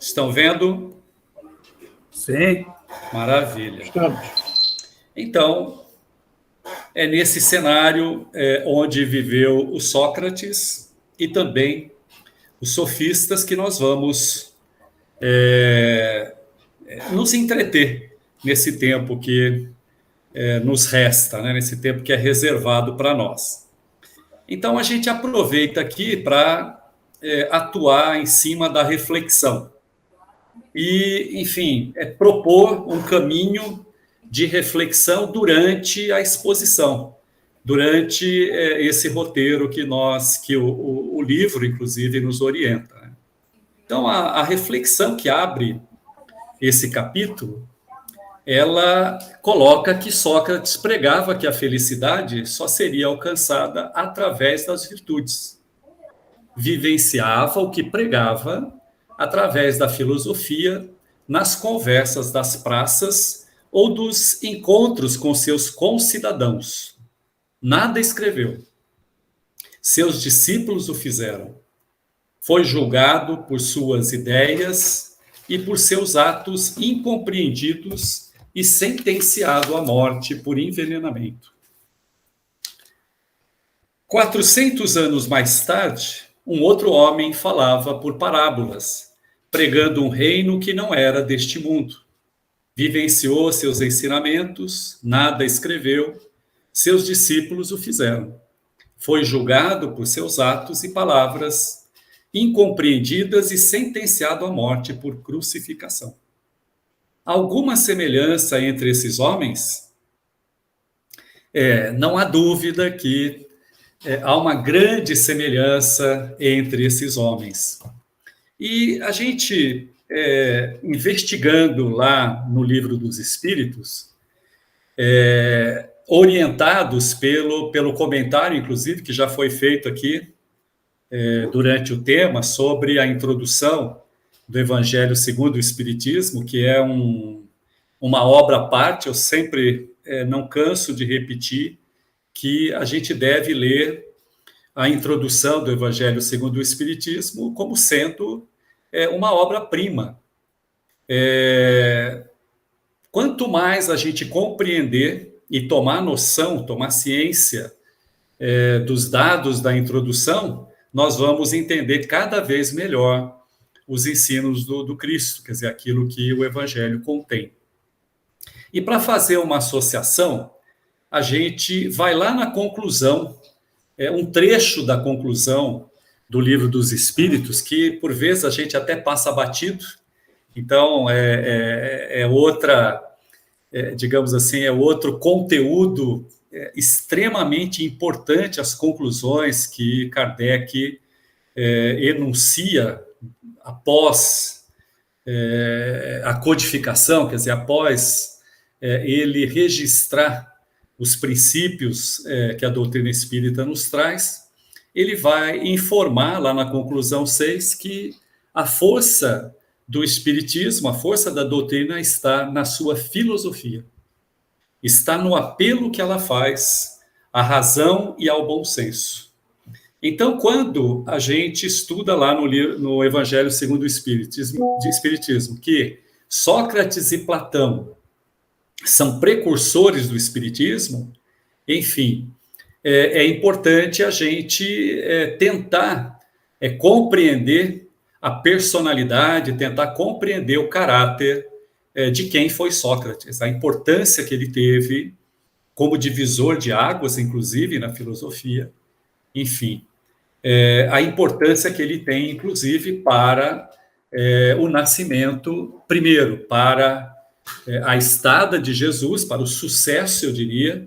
Estão vendo? Sim. Maravilha. Estamos. Então, é nesse cenário onde viveu o Sócrates e também os sofistas que nós vamos nos entreter nesse tempo que nos resta, né? Nesse tempo que é reservado para nós. Então, a gente aproveita aqui para atuar em cima da reflexão. E, enfim, propor um caminho de reflexão durante a exposição, durante esse roteiro que o livro, inclusive, nos orienta. Né? Então, a reflexão que abre esse capítulo, ela coloca que Sócrates pregava que a felicidade só seria alcançada através das virtudes. Vivenciava o que pregava através da filosofia, nas conversas das praças ou dos encontros com seus concidadãos. Nada escreveu. Seus discípulos o fizeram. Foi julgado por suas ideias e por seus atos incompreendidos e sentenciado à morte por envenenamento. 400 anos mais tarde, um outro homem falava por parábolas, pregando um reino que não era deste mundo. Vivenciou seus ensinamentos, nada escreveu, seus discípulos o fizeram. Foi julgado por seus atos e palavras, incompreendidas e sentenciado à morte por crucificação. Alguma semelhança entre esses homens? Não há dúvida que há uma grande semelhança entre esses homens. E a gente, investigando lá no Livro dos Espíritos, orientados pelo comentário, inclusive, que já foi feito aqui durante o tema, sobre a introdução do Evangelho segundo o Espiritismo, que é uma obra à parte, eu sempre não canso de repetir que a gente deve ler a introdução do Evangelho segundo o Espiritismo como sendo uma obra-prima. Quanto mais a gente compreender e tomar noção, tomar ciência dos dados da introdução, nós vamos entender cada vez melhor os ensinos do Cristo, quer dizer, aquilo que o Evangelho contém. E para fazer uma associação, a gente vai lá na conclusão, um trecho da conclusão do Livro dos Espíritos, que por vezes a gente até passa batido, então outra, digamos assim, é outro conteúdo extremamente importante, as conclusões que Kardec enuncia após a codificação, quer dizer, após ele registrar os princípios que a doutrina espírita nos traz, ele vai informar lá na conclusão 6 que a força do espiritismo, a força da doutrina está na sua filosofia, está no apelo que ela faz à razão e ao bom senso. Então, quando a gente estuda lá no Evangelho segundo o Espiritismo, que Sócrates e Platão são precursores do Espiritismo, enfim, é importante a gente tentar compreender a personalidade, tentar compreender o caráter de quem foi Sócrates, a importância que ele teve como divisor de águas, inclusive, na filosofia, enfim, a importância que ele tem, inclusive, para o nascimento, primeiro, para a estada de Jesus, para o sucesso, eu diria,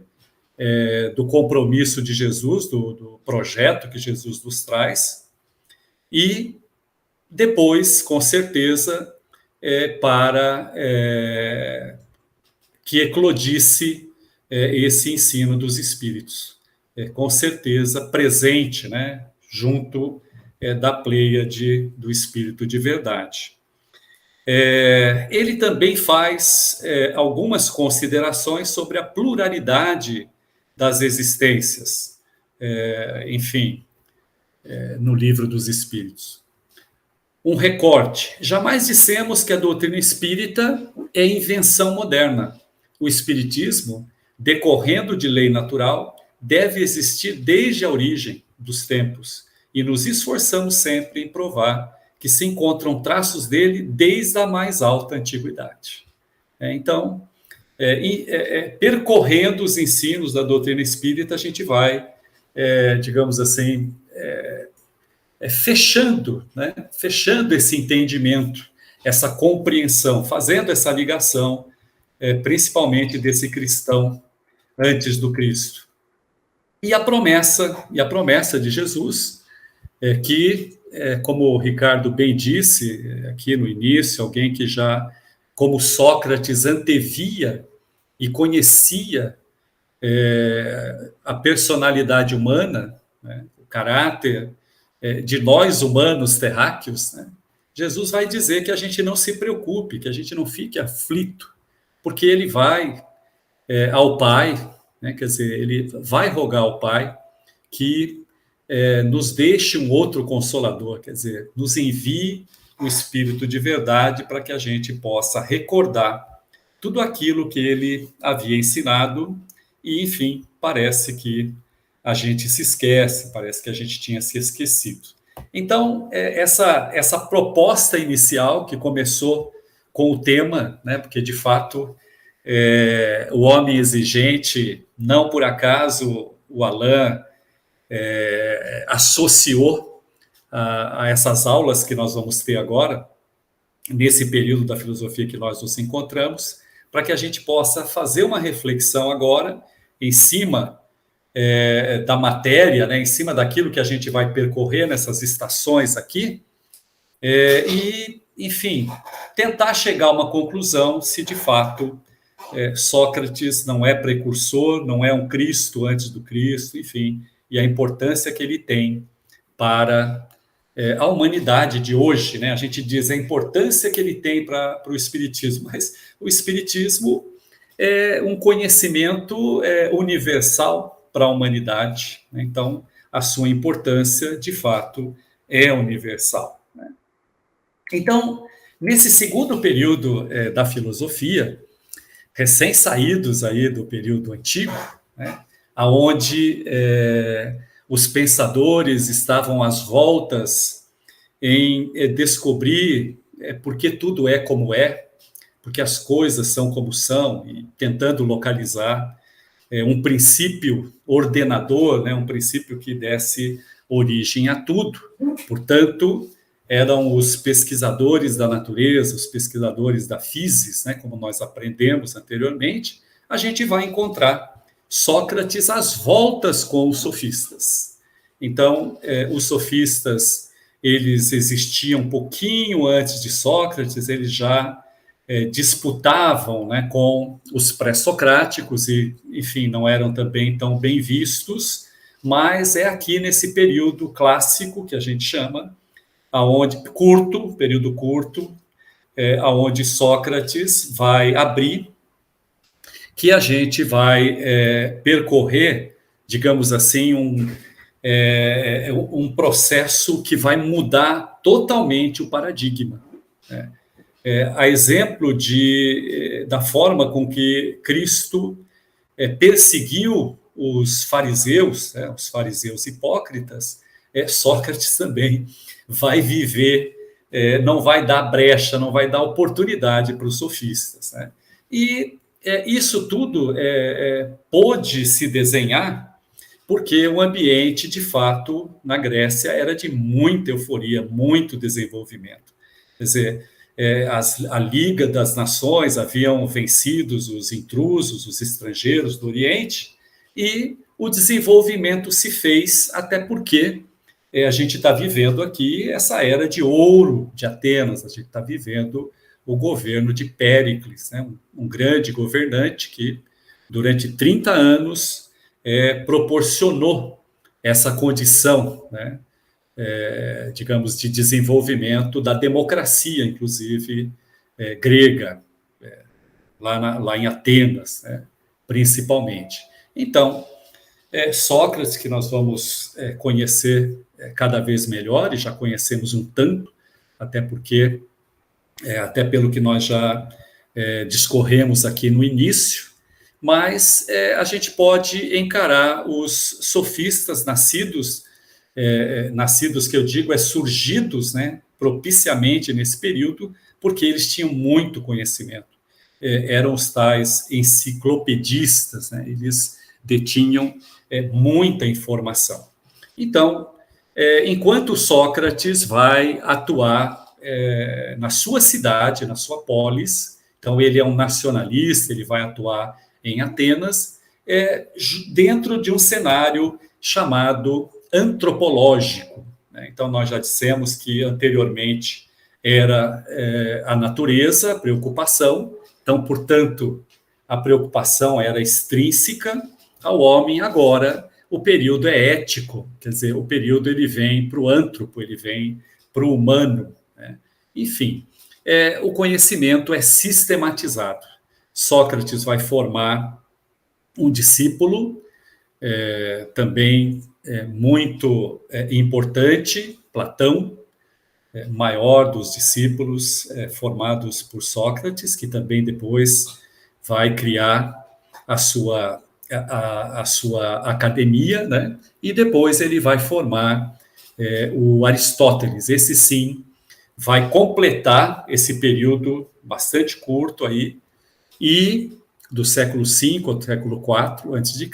do compromisso de Jesus, do projeto que Jesus nos traz, e depois, com certeza, para que eclodisse esse ensino dos Espíritos, com certeza presente, né, junto da pleiade do Espírito de verdade. Ele também faz algumas considerações sobre a pluralidade das existências, enfim, no Livro dos Espíritos. um recorte. Jamais dissemos que a doutrina espírita é invenção moderna. O espiritismo, decorrendo de lei natural, deve existir desde a origem dos tempos, e nos esforçamos sempre em provar que se encontram traços dele desde a mais alta antiguidade. Então, percorrendo os ensinos da doutrina espírita, a gente vai, digamos assim, fechando esse entendimento, essa compreensão, fazendo essa ligação, principalmente desse cristão antes do Cristo. E a promessa de Jesus, que, como o Ricardo bem disse aqui no início, alguém que já, como Sócrates, antevia e conhecia a personalidade humana, né, o caráter de nós humanos terráqueos, né, Jesus vai dizer que a gente não se preocupe, que a gente não fique aflito, porque ele vai ao Pai, né, quer dizer, ele vai rogar ao Pai que nos deixe um outro consolador, quer dizer, nos envie o Espírito de verdade para que a gente possa recordar tudo aquilo que ele havia ensinado e, enfim, parece que a gente se esquece, parece que a gente tinha se esquecido. Então, essa proposta inicial que começou com o tema, né, porque, de fato, o homem exigente, não por acaso o Alain associou a essas aulas que nós vamos ter agora, nesse período da filosofia que nós nos encontramos, para que a gente possa fazer uma reflexão agora em cima da matéria, né, em cima daquilo que a gente vai percorrer nessas estações aqui, e, enfim, tentar chegar a uma conclusão se de fato Sócrates não é precursor, não é um Cristo antes do Cristo, enfim, e a importância que ele tem para a humanidade de hoje, né? A gente diz a importância que ele tem para o Espiritismo, mas o Espiritismo é um conhecimento universal para a humanidade, né? Então, a sua importância, de fato, é universal, né? Então, nesse segundo período da filosofia, recém-saídos aí do período antigo, né, onde os pensadores estavam às voltas em descobrir por que tudo é como é, porque as coisas são como são, e tentando localizar um princípio ordenador, né, um princípio que desse origem a tudo. Portanto, eram os pesquisadores da natureza, os pesquisadores da physis, né, como nós aprendemos anteriormente. A gente vai encontrar Sócrates às voltas com os sofistas. Então, os sofistas, eles existiam um pouquinho antes de Sócrates, eles já disputavam, né, com os pré-socráticos e, enfim, não eram também tão bem vistos, mas é aqui nesse período clássico que a gente chama, período curto, aonde Sócrates vai abrir, que a gente vai percorrer, digamos assim, um processo que vai mudar totalmente o paradigma, né? A exemplo da forma com que Cristo perseguiu os fariseus, né, os fariseus hipócritas, Sócrates também vai viver, não vai dar brecha, não vai dar oportunidade para os sofistas, né? E isso tudo pôde se desenhar porque o ambiente, de fato, na Grécia era de muita euforia, muito desenvolvimento. Quer dizer, a Liga das Nações haviam vencido os intrusos, os estrangeiros do Oriente, e o desenvolvimento se fez, até porque a gente está vivendo aqui essa era de ouro de Atenas, a gente está vivendo o governo de Péricles, né? Um grande governante que, durante 30 anos, proporcionou essa condição, né, digamos, de desenvolvimento da democracia, inclusive, grega, lá em Atenas, né, principalmente. Então, Sócrates, que nós vamos conhecer cada vez melhor, e já conhecemos um tanto, até porque, até pelo que nós já discorremos aqui no início, mas a gente pode encarar os sofistas nascidos que eu digo surgidos, né, propiciamente nesse período, porque eles tinham muito conhecimento. Eram os tais enciclopedistas, né, eles detinham muita informação. Então, enquanto Sócrates vai atuar na sua cidade, na sua polis, então ele é um nacionalista, ele vai atuar em Atenas, dentro de um cenário chamado antropológico. Né? Então, nós já dissemos que anteriormente era a natureza, a preocupação, então, portanto, a preocupação era extrínseca ao homem. Agora, o período é ético, quer dizer, o período ele vem para o antropo, ele vem para o humano. Né? Enfim, o conhecimento é sistematizado. Sócrates vai formar um discípulo, também muito importante, Platão, maior dos discípulos formados por Sócrates, que também depois vai criar a sua academia, né? E depois ele vai formar o Aristóteles. Esse sim vai completar esse período bastante curto aí, e do século V ao século IV a.C.,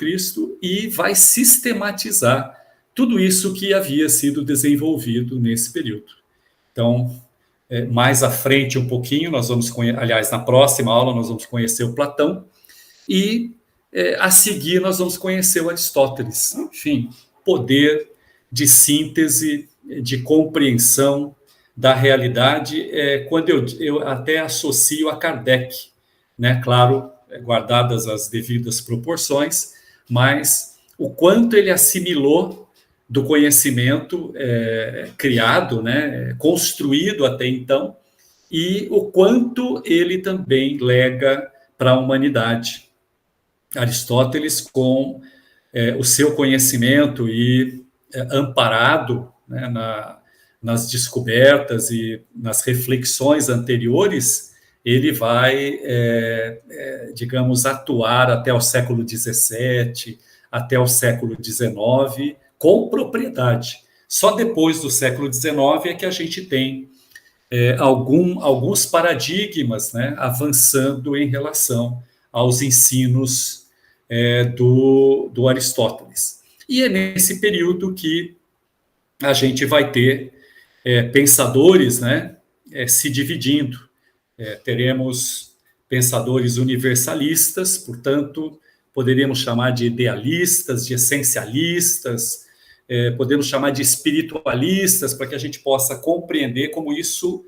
e vai sistematizar tudo isso que havia sido desenvolvido nesse período. Então, mais à frente um pouquinho, nós vamos aliás, na próxima aula nós vamos conhecer o Platão, e a seguir nós vamos conhecer o Aristóteles. Enfim, poder de síntese, de compreensão da realidade, quando eu até associo a Kardec, né? Claro, guardadas as devidas proporções, mas o quanto ele assimilou do conhecimento criado, né? Construído até então, e o quanto ele também lega para a humanidade. Aristóteles, com o seu conhecimento e amparado, né, nas descobertas e nas reflexões anteriores, ele vai, digamos, atuar até o século XVII, até o século XIX, com propriedade. Só depois do século XIX é que a gente tem alguns paradigmas, né, avançando em relação aos ensinos do Aristóteles. E é nesse período que a gente vai ter pensadores, né, se dividindo. Teremos pensadores universalistas, portanto, poderíamos chamar de idealistas, de essencialistas, podemos chamar de espiritualistas, para que a gente possa compreender como isso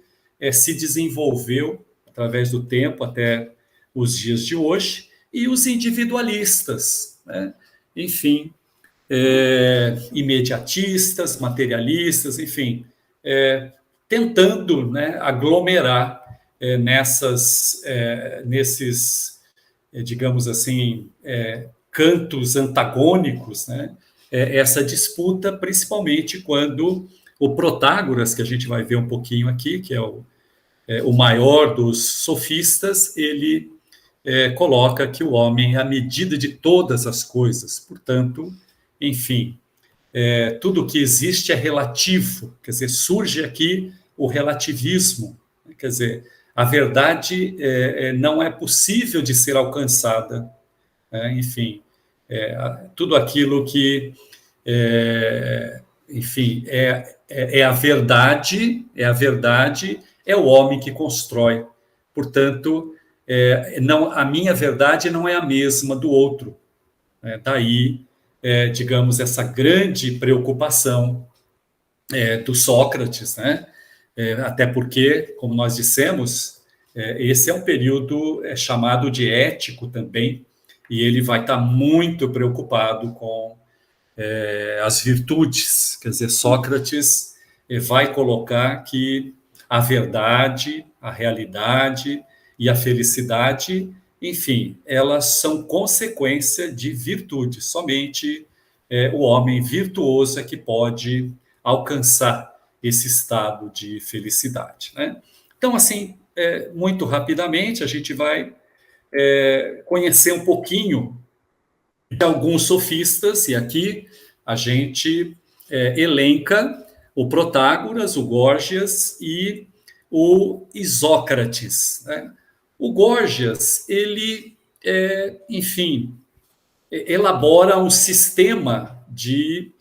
se desenvolveu através do tempo até os dias de hoje, e os individualistas, né? Enfim, imediatistas, materialistas, enfim, tentando, né, aglomerar nesses, digamos assim, cantos antagônicos, né, essa disputa, principalmente quando o Protágoras, que a gente vai ver um pouquinho aqui, que é o maior dos sofistas, ele coloca que o homem é a medida de todas as coisas, portanto, enfim, tudo que existe é relativo, quer dizer, surge aqui o relativismo, quer dizer, a verdade não é possível de ser alcançada, enfim, tudo aquilo que, enfim, a verdade, é o homem que constrói, portanto, não, a minha verdade não é a mesma do outro, daí, digamos, essa grande preocupação do Sócrates, né? Até porque, como nós dissemos, esse é um período chamado de ético também, e ele vai estar muito preocupado com as virtudes. Quer dizer, Sócrates vai colocar que a verdade, a realidade e a felicidade, enfim, elas são consequência de virtude. Somente o homem virtuoso é que pode alcançar esse estado de felicidade, né? Então, assim, muito rapidamente, a gente vai conhecer um pouquinho de alguns sofistas, e aqui a gente elenca o Protágoras, o Górgias e o Isócrates, né? O Górgias, ele, enfim, elabora um sistema de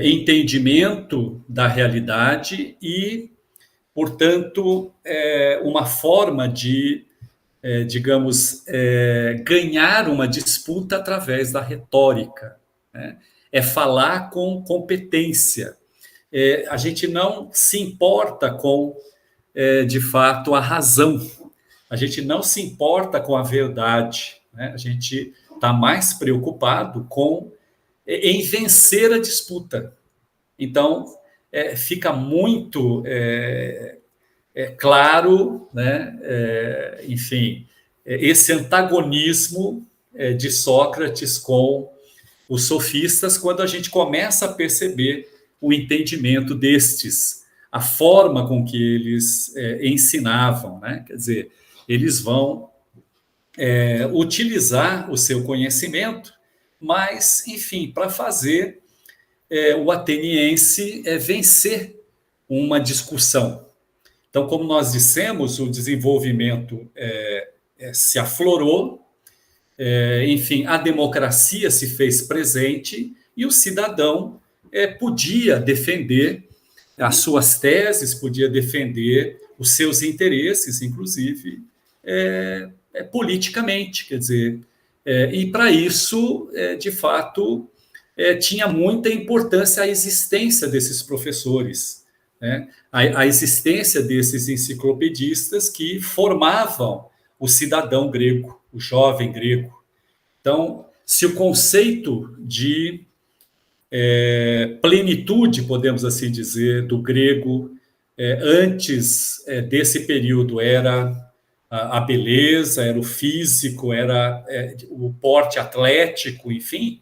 entendimento da realidade e, portanto, uma forma de, digamos, ganhar uma disputa através da retórica, né? É falar com competência. A gente não se importa com, de fato, a razão. A gente não se importa com a verdade, né? A gente está mais preocupado em vencer a disputa. Então, fica muito claro, né? Enfim, esse antagonismo de Sócrates com os sofistas, quando a gente começa a perceber o entendimento destes, a forma com que eles ensinavam, né? Quer dizer, eles vão utilizar o seu conhecimento, mas, enfim, para fazer o ateniense vencer uma discussão. Então, como nós dissemos, o desenvolvimento se aflorou, enfim, a democracia se fez presente e o cidadão podia defender as suas teses, podia defender os seus interesses, inclusive politicamente, quer dizer, e para isso, de fato, tinha muita importância a existência desses professores, né? A existência desses enciclopedistas que formavam o cidadão grego, o jovem grego. Então, se o conceito de plenitude, podemos assim dizer, do grego, antes desse período era a beleza, era o físico, era o porte atlético, enfim,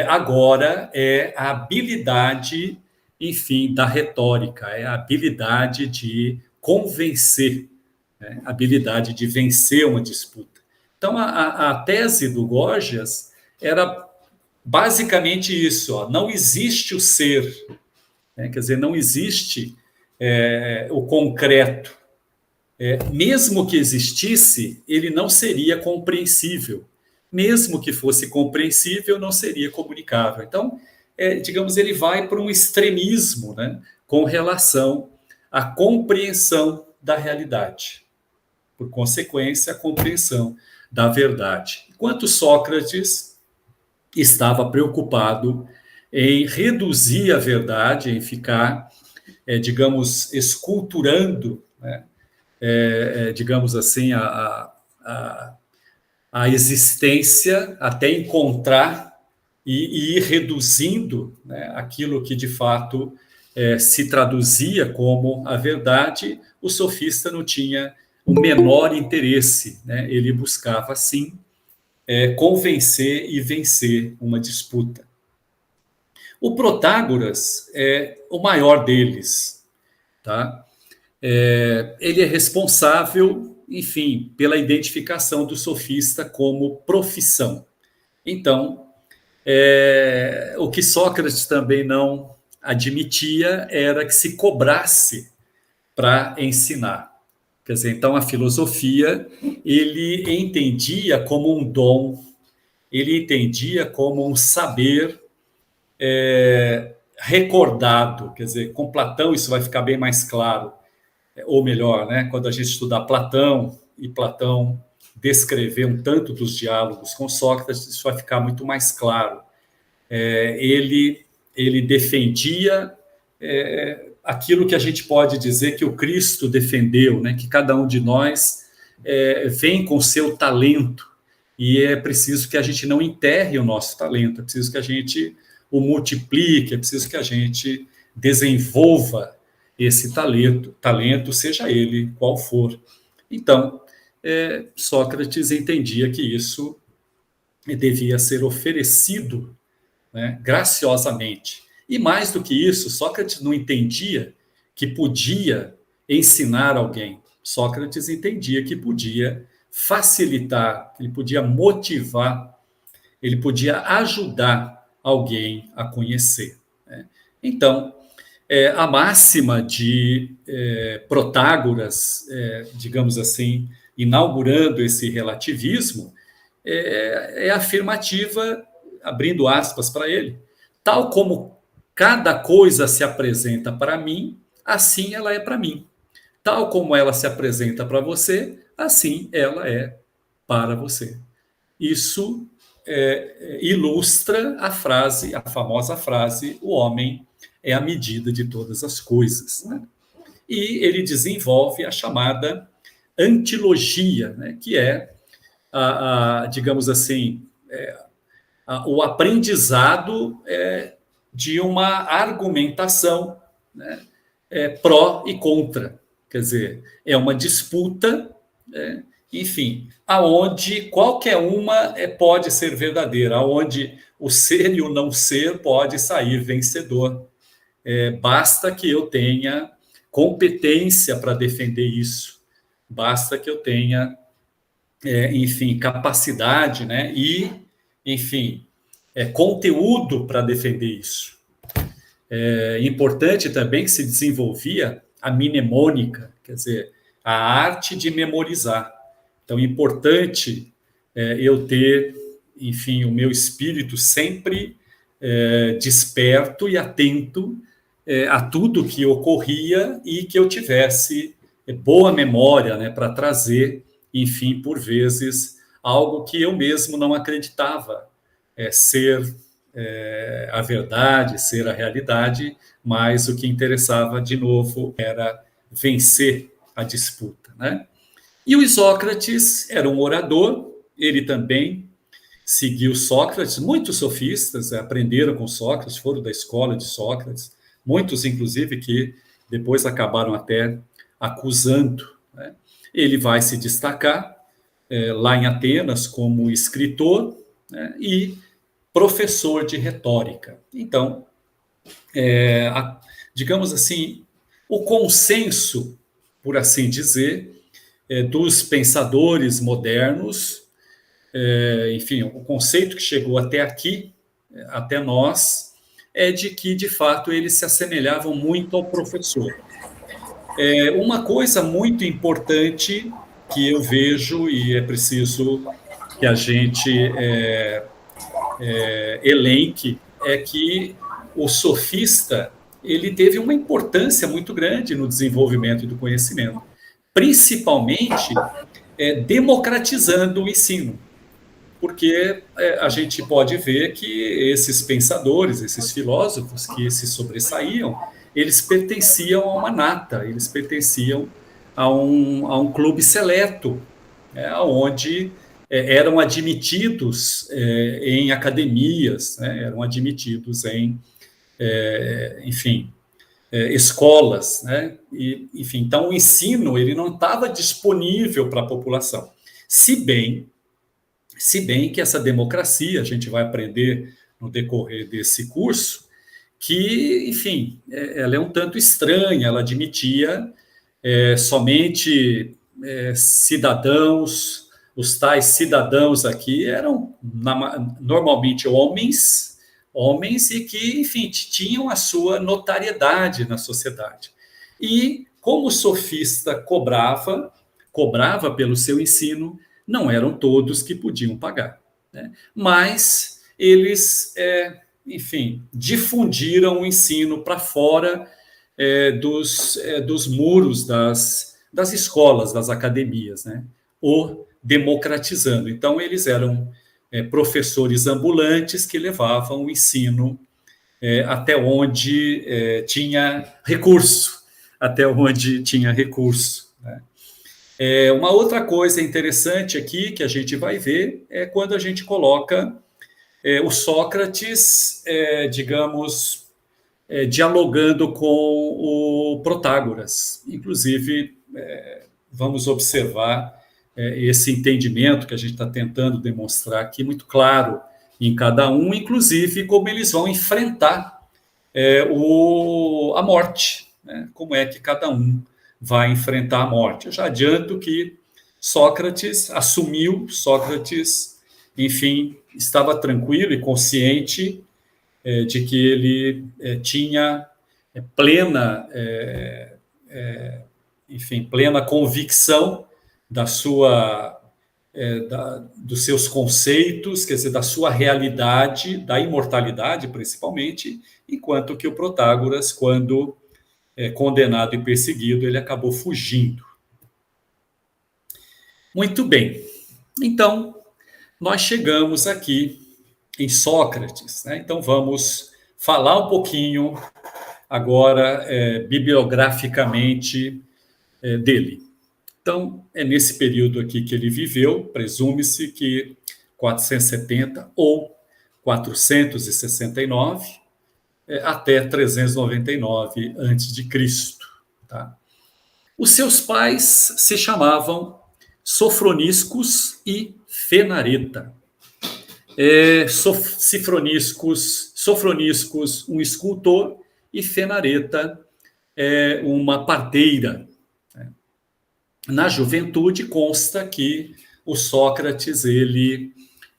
agora é a habilidade, enfim, da retórica, é a habilidade de convencer, né? A habilidade de vencer uma disputa. Então, a tese do Gorgias era basicamente isso, ó, não existe o ser, né? Quer dizer, não existe o concreto. Mesmo que existisse, ele não seria compreensível. Mesmo que fosse compreensível, não seria comunicável. Então, digamos, ele vai para um extremismo, né, com relação à compreensão da realidade. Por consequência, a compreensão da verdade. Enquanto Sócrates estava preocupado em reduzir a verdade, em ficar, digamos, esculturando, né, digamos assim, a existência até encontrar e ir reduzindo, né, aquilo que de fato se traduzia como a verdade. O sofista não tinha o menor interesse, né? Ele buscava, sim, convencer e vencer uma disputa. O Protágoras é o maior deles, tá? Ele é responsável, enfim, pela identificação do sofista como profissão. Então, o que Sócrates também não admitia era que se cobrasse para ensinar. Quer dizer, então a filosofia ele entendia como um dom, ele entendia como um saber recordado. Quer dizer, com Platão isso vai ficar bem mais claro, ou melhor, né, quando a gente estudar Platão, e Platão descrever um tanto dos diálogos com Sócrates, isso vai ficar muito mais claro. Ele defendia aquilo que a gente pode dizer que o Cristo defendeu, né, que cada um de nós vem com seu talento, e é preciso que a gente não enterre o nosso talento, é preciso que a gente o multiplique, é preciso que a gente desenvolva esse talento, seja ele qual for. Então, Sócrates entendia que isso devia ser oferecido, né, graciosamente. E mais do que isso, Sócrates não entendia que podia ensinar alguém. Sócrates entendia que podia facilitar, ele podia motivar, ele podia ajudar alguém a conhecer, né? Então, a máxima de Protágoras, digamos assim, inaugurando esse relativismo, é afirmativa, abrindo aspas para ele, tal como cada coisa se apresenta para mim, assim ela é para mim. Tal como ela se apresenta para você, assim ela é para você. Isso ilustra a frase, a famosa frase, o homem é a medida de todas as coisas, né? E ele desenvolve a chamada antilogia, né? Que é, digamos assim, o aprendizado de uma argumentação, né? Pró e contra. Quer dizer, é uma disputa, enfim, aonde qualquer uma pode ser verdadeira, aonde o ser e o não ser pode sair vencedor. Basta que eu tenha competência para defender isso, basta que eu tenha, enfim, capacidade, né? E, enfim, conteúdo para defender isso. É importante também que se desenvolvia a mnemônica, quer dizer, a arte de memorizar. Então, é importante eu ter, enfim, o meu espírito sempre desperto e atento a tudo que ocorria e que eu tivesse boa memória, né, para trazer, enfim, por vezes, algo que eu mesmo não acreditava ser a verdade, ser a realidade, mas o que interessava, de novo, era vencer a disputa, né? E o Isócrates era um orador, ele também seguiu Sócrates, muitos sofistas aprenderam com Sócrates, foram da escola de Sócrates, muitos, inclusive, que depois acabaram até acusando, né? Ele vai se destacar lá em Atenas como escritor, né, e professor de retórica. Então, digamos assim, o consenso, por assim dizer, dos pensadores modernos, enfim, o conceito que chegou até aqui, até nós, é de que, de fato, eles se assemelhavam muito ao professor. Uma coisa muito importante que eu vejo, e é preciso que a gente elenque, é que o sofista ele teve uma importância muito grande no desenvolvimento do conhecimento, principalmente democratizando o ensino, porque a gente pode ver que esses pensadores, esses filósofos que se sobressaíam, eles pertenciam a uma nata, eles pertenciam a um clube seleto, onde eram admitidos em academias, né, eram admitidos em, enfim, escolas, né? E, enfim, então o ensino ele não estava disponível para a população, se bem que essa democracia, a gente vai aprender no decorrer desse curso, que, enfim, ela é um tanto estranha, ela admitia somente cidadãos, os tais cidadãos aqui eram normalmente homens e que, enfim, tinham a sua notariedade na sociedade. E como o sofista cobrava pelo seu ensino, não eram todos que podiam pagar, né? Mas eles, enfim, difundiram o ensino para fora dos muros das escolas, das academias, né? O democratizando. Então, eles eram professores ambulantes que levavam o ensino até onde tinha recurso, né? Uma outra coisa interessante aqui que a gente vai ver é quando a gente coloca o Sócrates, digamos, dialogando com o Protágoras. Inclusive, vamos observar esse entendimento que a gente está tentando demonstrar aqui, muito claro em cada um, inclusive como eles vão enfrentar a morte, né? Como é que cada um vai enfrentar a morte. Eu já adianto que Sócrates assumiu, Sócrates, enfim, estava tranquilo e consciente de que ele tinha plena, enfim, plena convicção da sua dos seus conceitos, quer dizer, da sua realidade, da imortalidade, principalmente, enquanto que o Protágoras, quando condenado e perseguido, ele acabou fugindo. Muito bem. Então, nós chegamos aqui em Sócrates, né? Então, vamos falar um pouquinho agora, bibliograficamente, dele. Então, é nesse período aqui que ele viveu, presume-se que 470 ou 469 até 399 a.C. Tá? Os seus pais se chamavam Sofroniscus e Fenareta. Sofroniscus, um escultor, e Fenareta, uma parteira. Na juventude consta que o Sócrates ele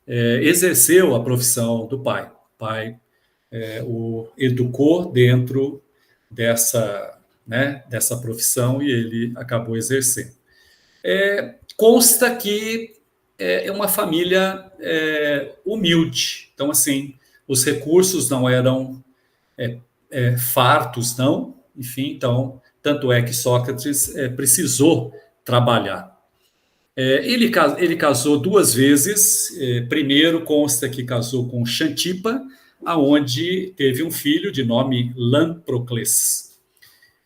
exerceu a profissão do pai. O pai o educou dentro dessa profissão e ele acabou exercendo. Consta que é uma família humilde. Então, assim, os recursos não eram fartos, não. Enfim, então, tanto é que Sócrates precisou trabalhar. Ele casou duas vezes. Primeiro, consta que casou com Xantipa, aonde teve um filho de nome Lamprocles.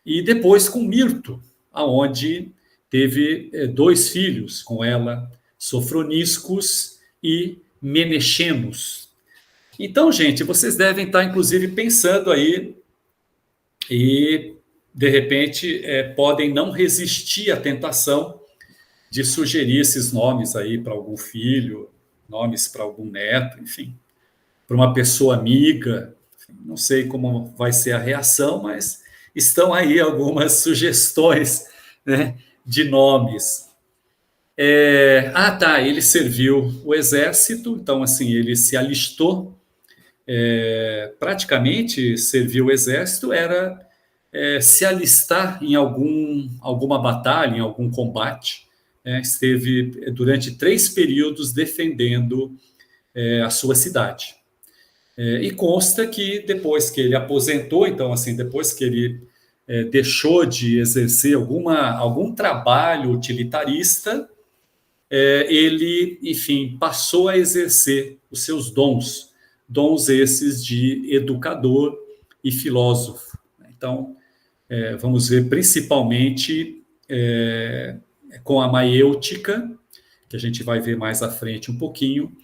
E depois com Mirto, aonde teve dois filhos com ela, Sofroniscus e Menexenos. Então, gente, vocês devem estar, inclusive, pensando aí e, de repente, podem não resistir à tentação de sugerir esses nomes aí para algum filho, nomes para algum neto, enfim, para uma pessoa amiga. Não sei como vai ser a reação, mas estão aí algumas sugestões, né, de nomes. Tá, ele serviu o exército, então, assim, ele se alistou, praticamente serviu o exército, era se alistar em alguma batalha, em algum combate. Esteve durante 3 períodos defendendo a sua cidade. E consta que depois que ele aposentou, então, assim, depois que ele deixou de exercer algum trabalho utilitarista, ele, enfim, passou a exercer os seus dons esses de educador e filósofo. Então, vamos ver principalmente com a maiêutica, que a gente vai ver mais à frente um pouquinho,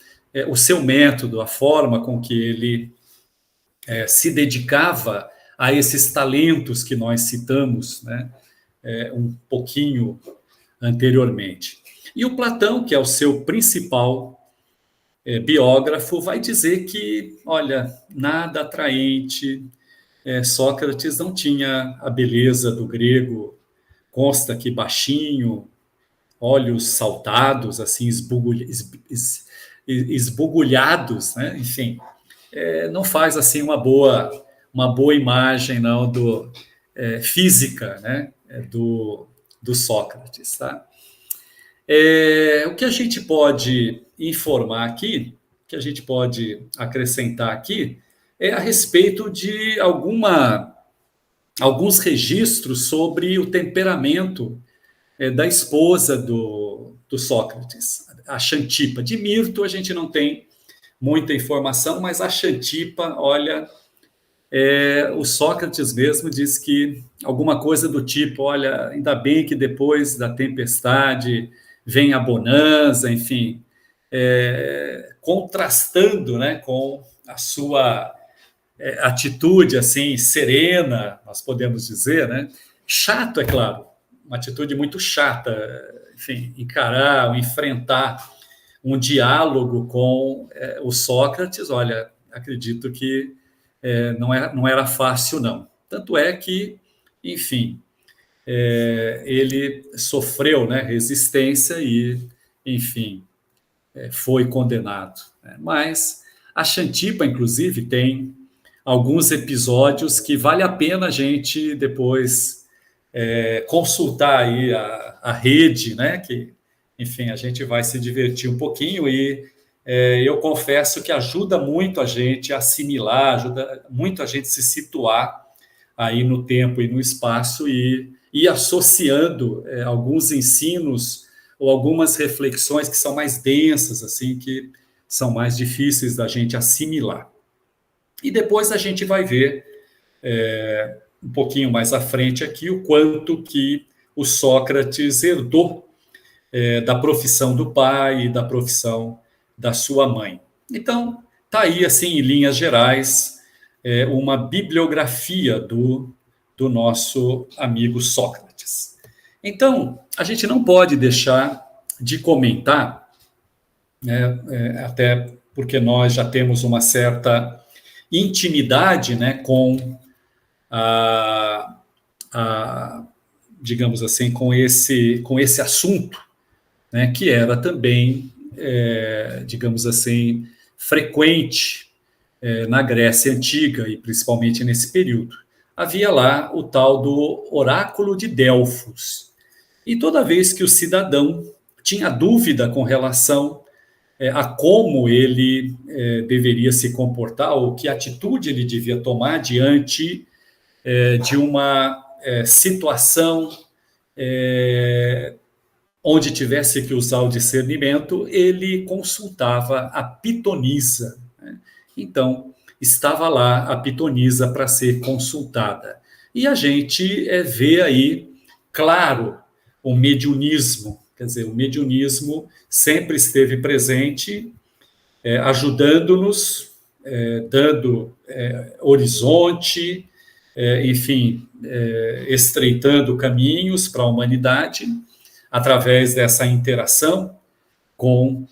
o seu método, a forma com que ele se dedicava a esses talentos que nós citamos, né, um pouquinho anteriormente. E o Platão, que é o seu principal biógrafo, vai dizer que, olha, nada atraente, Sócrates não tinha a beleza do grego, consta que baixinho, olhos saltados, assim, esbugulhados, né? Enfim, não faz assim uma boa imagem não física, né? do Sócrates, tá? O que a gente pode informar aqui, que a gente pode acrescentar aqui, é a respeito de alguns registros sobre o temperamento da esposa do Sócrates, a Xantipa. De Mirto a gente não tem muita informação, mas a Xantipa, olha, o Sócrates mesmo diz que alguma coisa do tipo, olha, ainda bem que depois da tempestade vem a bonança, enfim, contrastando, né, com a sua atitude assim serena, nós podemos dizer, né? Chato, é claro, uma atitude muito chata, enfim, enfrentar um diálogo com o Sócrates. Olha, acredito que não era fácil, não. Tanto é que, enfim, ele sofreu, né, resistência e, enfim, foi condenado. Né? Mas a Xantipa, inclusive, tem alguns episódios que vale a pena a gente depois consultar aí a rede, né? Que, enfim, a gente vai se divertir um pouquinho e eu confesso que ajuda muito a gente a assimilar, ajuda muito a gente se situar aí no tempo e no espaço e associando alguns ensinos ou algumas reflexões que são mais densas, assim, que são mais difíceis da gente assimilar. E depois a gente vai ver um pouquinho mais à frente aqui o quanto que o Sócrates herdou da profissão do pai e da profissão da sua mãe. Então, está aí, assim, em linhas gerais, uma bibliografia do nosso amigo Sócrates. Então, a gente não pode deixar de comentar, né, até porque nós já temos uma certa intimidade, né, com digamos assim, com esse assunto, né, que era também, digamos assim, frequente na Grécia Antiga, e principalmente nesse período. Havia lá o tal do oráculo de Delfos. E toda vez que o cidadão tinha dúvida com relação a como ele deveria se comportar, ou que atitude ele devia tomar diante de uma situação onde tivesse que usar o discernimento, ele consultava a pitonisa. Né? Então, estava lá a pitonisa para ser consultada. E a gente vê aí, claro, o mediunismo. Quer dizer, o mediunismo sempre esteve presente, ajudando-nos, dando horizonte, enfim, estreitando caminhos para a humanidade, através dessa interação com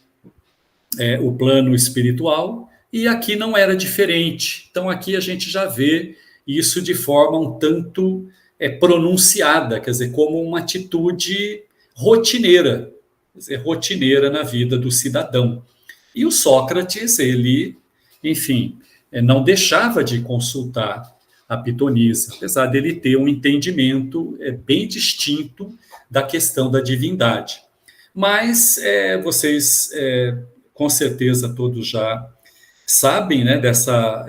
o plano espiritual, e aqui não era diferente. Então, aqui a gente já vê isso de forma um tanto pronunciada, quer dizer, como uma atitude rotineira, quer dizer, rotineira na vida do cidadão. E o Sócrates, ele, enfim, não deixava de consultar a pitonisa, apesar dele ter um entendimento bem distinto da questão da divindade. Mas vocês, com certeza, todos já sabem, né, dessa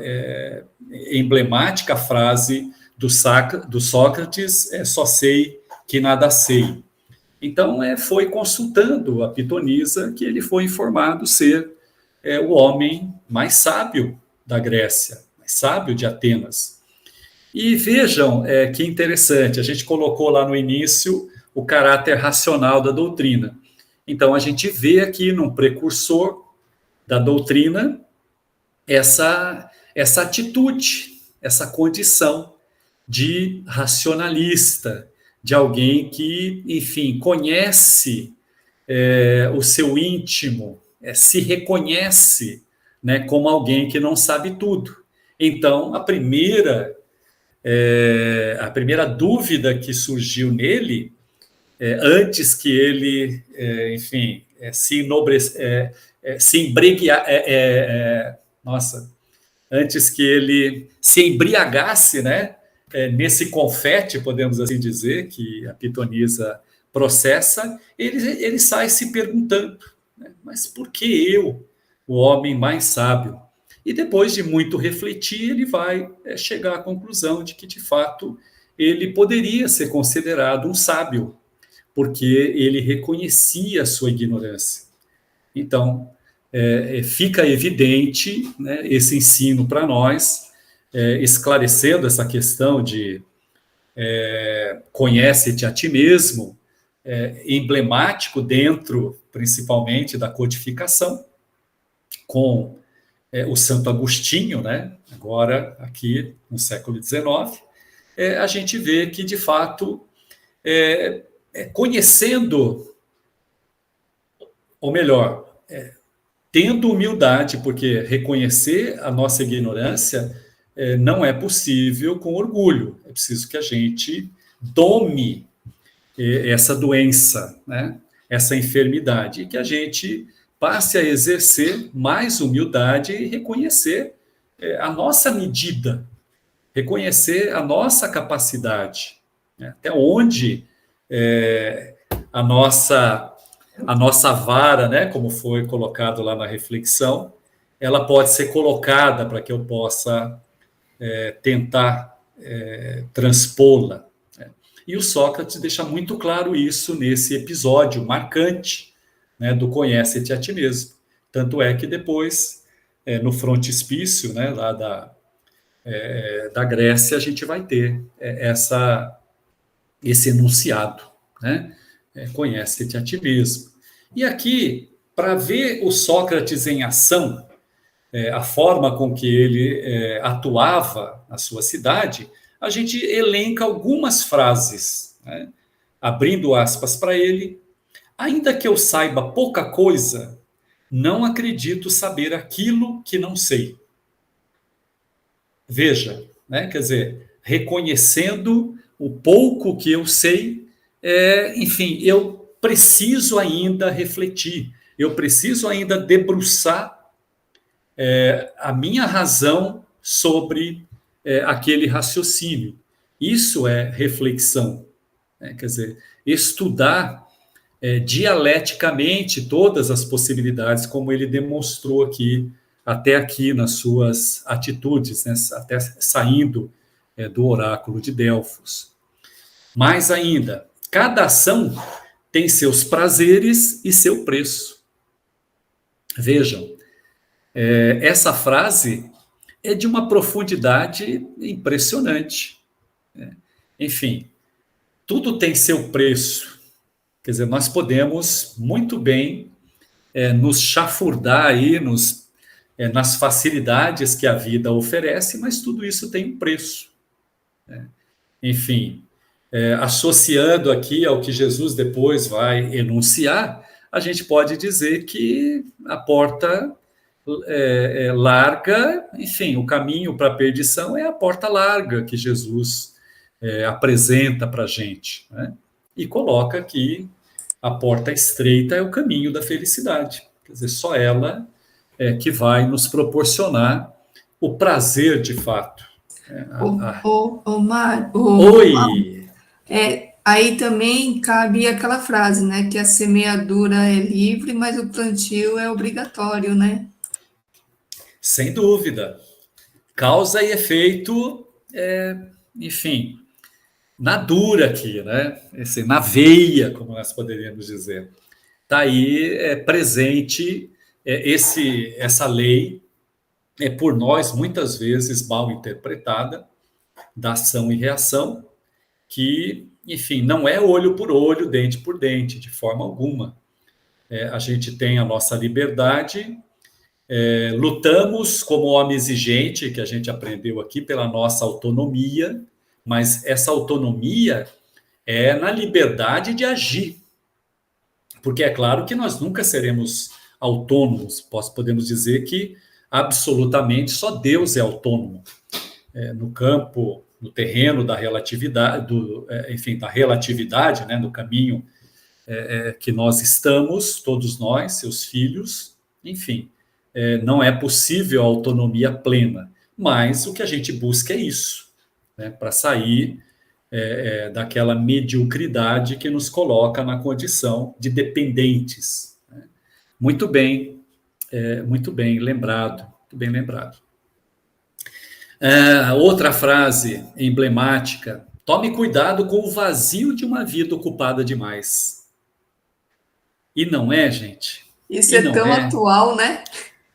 emblemática frase do Sócrates, só sei que nada sei. Então, foi consultando a pitonisa que ele foi informado ser o homem mais sábio da Grécia, mais sábio de Atenas. E vejam que interessante, a gente colocou lá no início o caráter racional da doutrina. Então, a gente vê aqui no precursor da doutrina essa atitude, essa condição de racionalista, de alguém que, enfim, conhece o seu íntimo, se reconhece, né, como alguém que não sabe tudo. Então, a primeira dúvida que surgiu nele, antes que ele, enfim, antes que ele se embriagasse, né, nesse confete, podemos assim dizer, que a pitonisa processa, ele sai se perguntando, né, mas por que eu, o homem mais sábio? E depois de muito refletir, ele vai chegar à conclusão de que, de fato, ele poderia ser considerado um sábio, porque ele reconhecia a sua ignorância. Então, fica evidente, né, esse ensino para nós, esclarecendo essa questão de conhece-te a ti mesmo, emblemático dentro, principalmente, da codificação, com o Santo Agostinho, né? Agora, aqui no século XIX, a gente vê que, de fato, conhecendo, ou melhor, tendo humildade, porque reconhecer a nossa ignorância não é possível com orgulho. É preciso que a gente dome essa doença, né? Essa enfermidade, e que a gente passe a exercer mais humildade e reconhecer a nossa medida, reconhecer a nossa capacidade, né? Até onde a nossa vara, né, como foi colocado lá na reflexão, ela pode ser colocada para que eu possa tentar transpô-la. E o Sócrates deixa muito claro isso nesse episódio marcante, né, do Conhece-te a ti mesmo. Tanto é que depois, no frontispício, né, lá da Grécia, a gente vai ter esse enunciado, né? Conhece-te a ti mesmo. E aqui, para ver o Sócrates em ação, a forma com que ele atuava na sua cidade, a gente elenca algumas frases, né? Abrindo aspas para ele: ainda que eu saiba pouca coisa, não acredito saber aquilo que não sei. Veja, né? Quer dizer, reconhecendo o pouco que eu sei, enfim, eu preciso ainda refletir, eu preciso ainda debruçar a minha razão sobre aquele raciocínio. Isso é reflexão, né? Quer dizer, estudar dialeticamente todas as possibilidades, como ele demonstrou aqui, até aqui nas suas atitudes, né? Até saindo do oráculo de Delfos. Mais ainda, cada ação tem seus prazeres e seu preço. Vejam, essa frase é de uma profundidade impressionante. Enfim, tudo tem seu preço. Quer dizer, nós podemos muito bem nos chafurdar aí nas facilidades que a vida oferece, mas tudo isso tem um preço. Enfim, associando aqui ao que Jesus depois vai enunciar, a gente pode dizer que a porta larga, enfim, o caminho para a perdição é a porta larga que Jesus apresenta para a gente, né? E coloca que a porta estreita é o caminho da felicidade. Quer dizer, só ela que vai nos proporcionar o prazer de fato. Oi! Aí também cabe aquela frase, né? Que a semeadura é livre, mas o plantio é obrigatório, né? Sem dúvida. Causa e efeito, enfim, na dura aqui, né? Na veia, como nós poderíamos dizer. Está aí presente essa lei, por nós muitas vezes mal interpretada, da ação e reação, que, enfim, não é olho por olho, dente por dente, de forma alguma. A gente tem a nossa liberdade, lutamos como homem exigente, que a gente aprendeu aqui, pela nossa autonomia, mas essa autonomia é na liberdade de agir. Porque é claro que nós nunca seremos autônomos, podemos dizer que absolutamente só Deus é autônomo. No campo, no terreno da relatividade, enfim, da relatividade, né, no caminho que nós estamos, todos nós, seus filhos, enfim, não é possível a autonomia plena, mas o que a gente busca é isso, né, para sair daquela mediocridade que nos coloca na condição de dependentes. Né? Muito bem lembrado, muito bem lembrado. Outra frase emblemática: tome cuidado com o vazio de uma vida ocupada demais. E não é, gente? Isso é tão atual, né?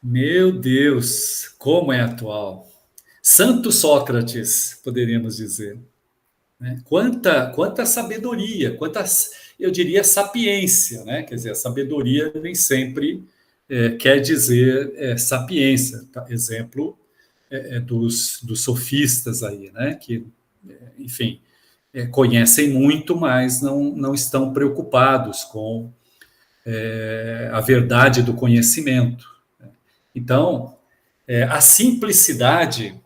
Meu Deus, como é atual. Santo Sócrates, poderíamos dizer. Né? Quanta sabedoria, eu diria, sapiência, né? Quer dizer, a sabedoria nem sempre quer dizer sapiência. Tá? Exemplo dos sofistas aí, né? Que, enfim, conhecem muito, mas não estão preocupados com a verdade do conhecimento. Então, a simplicidade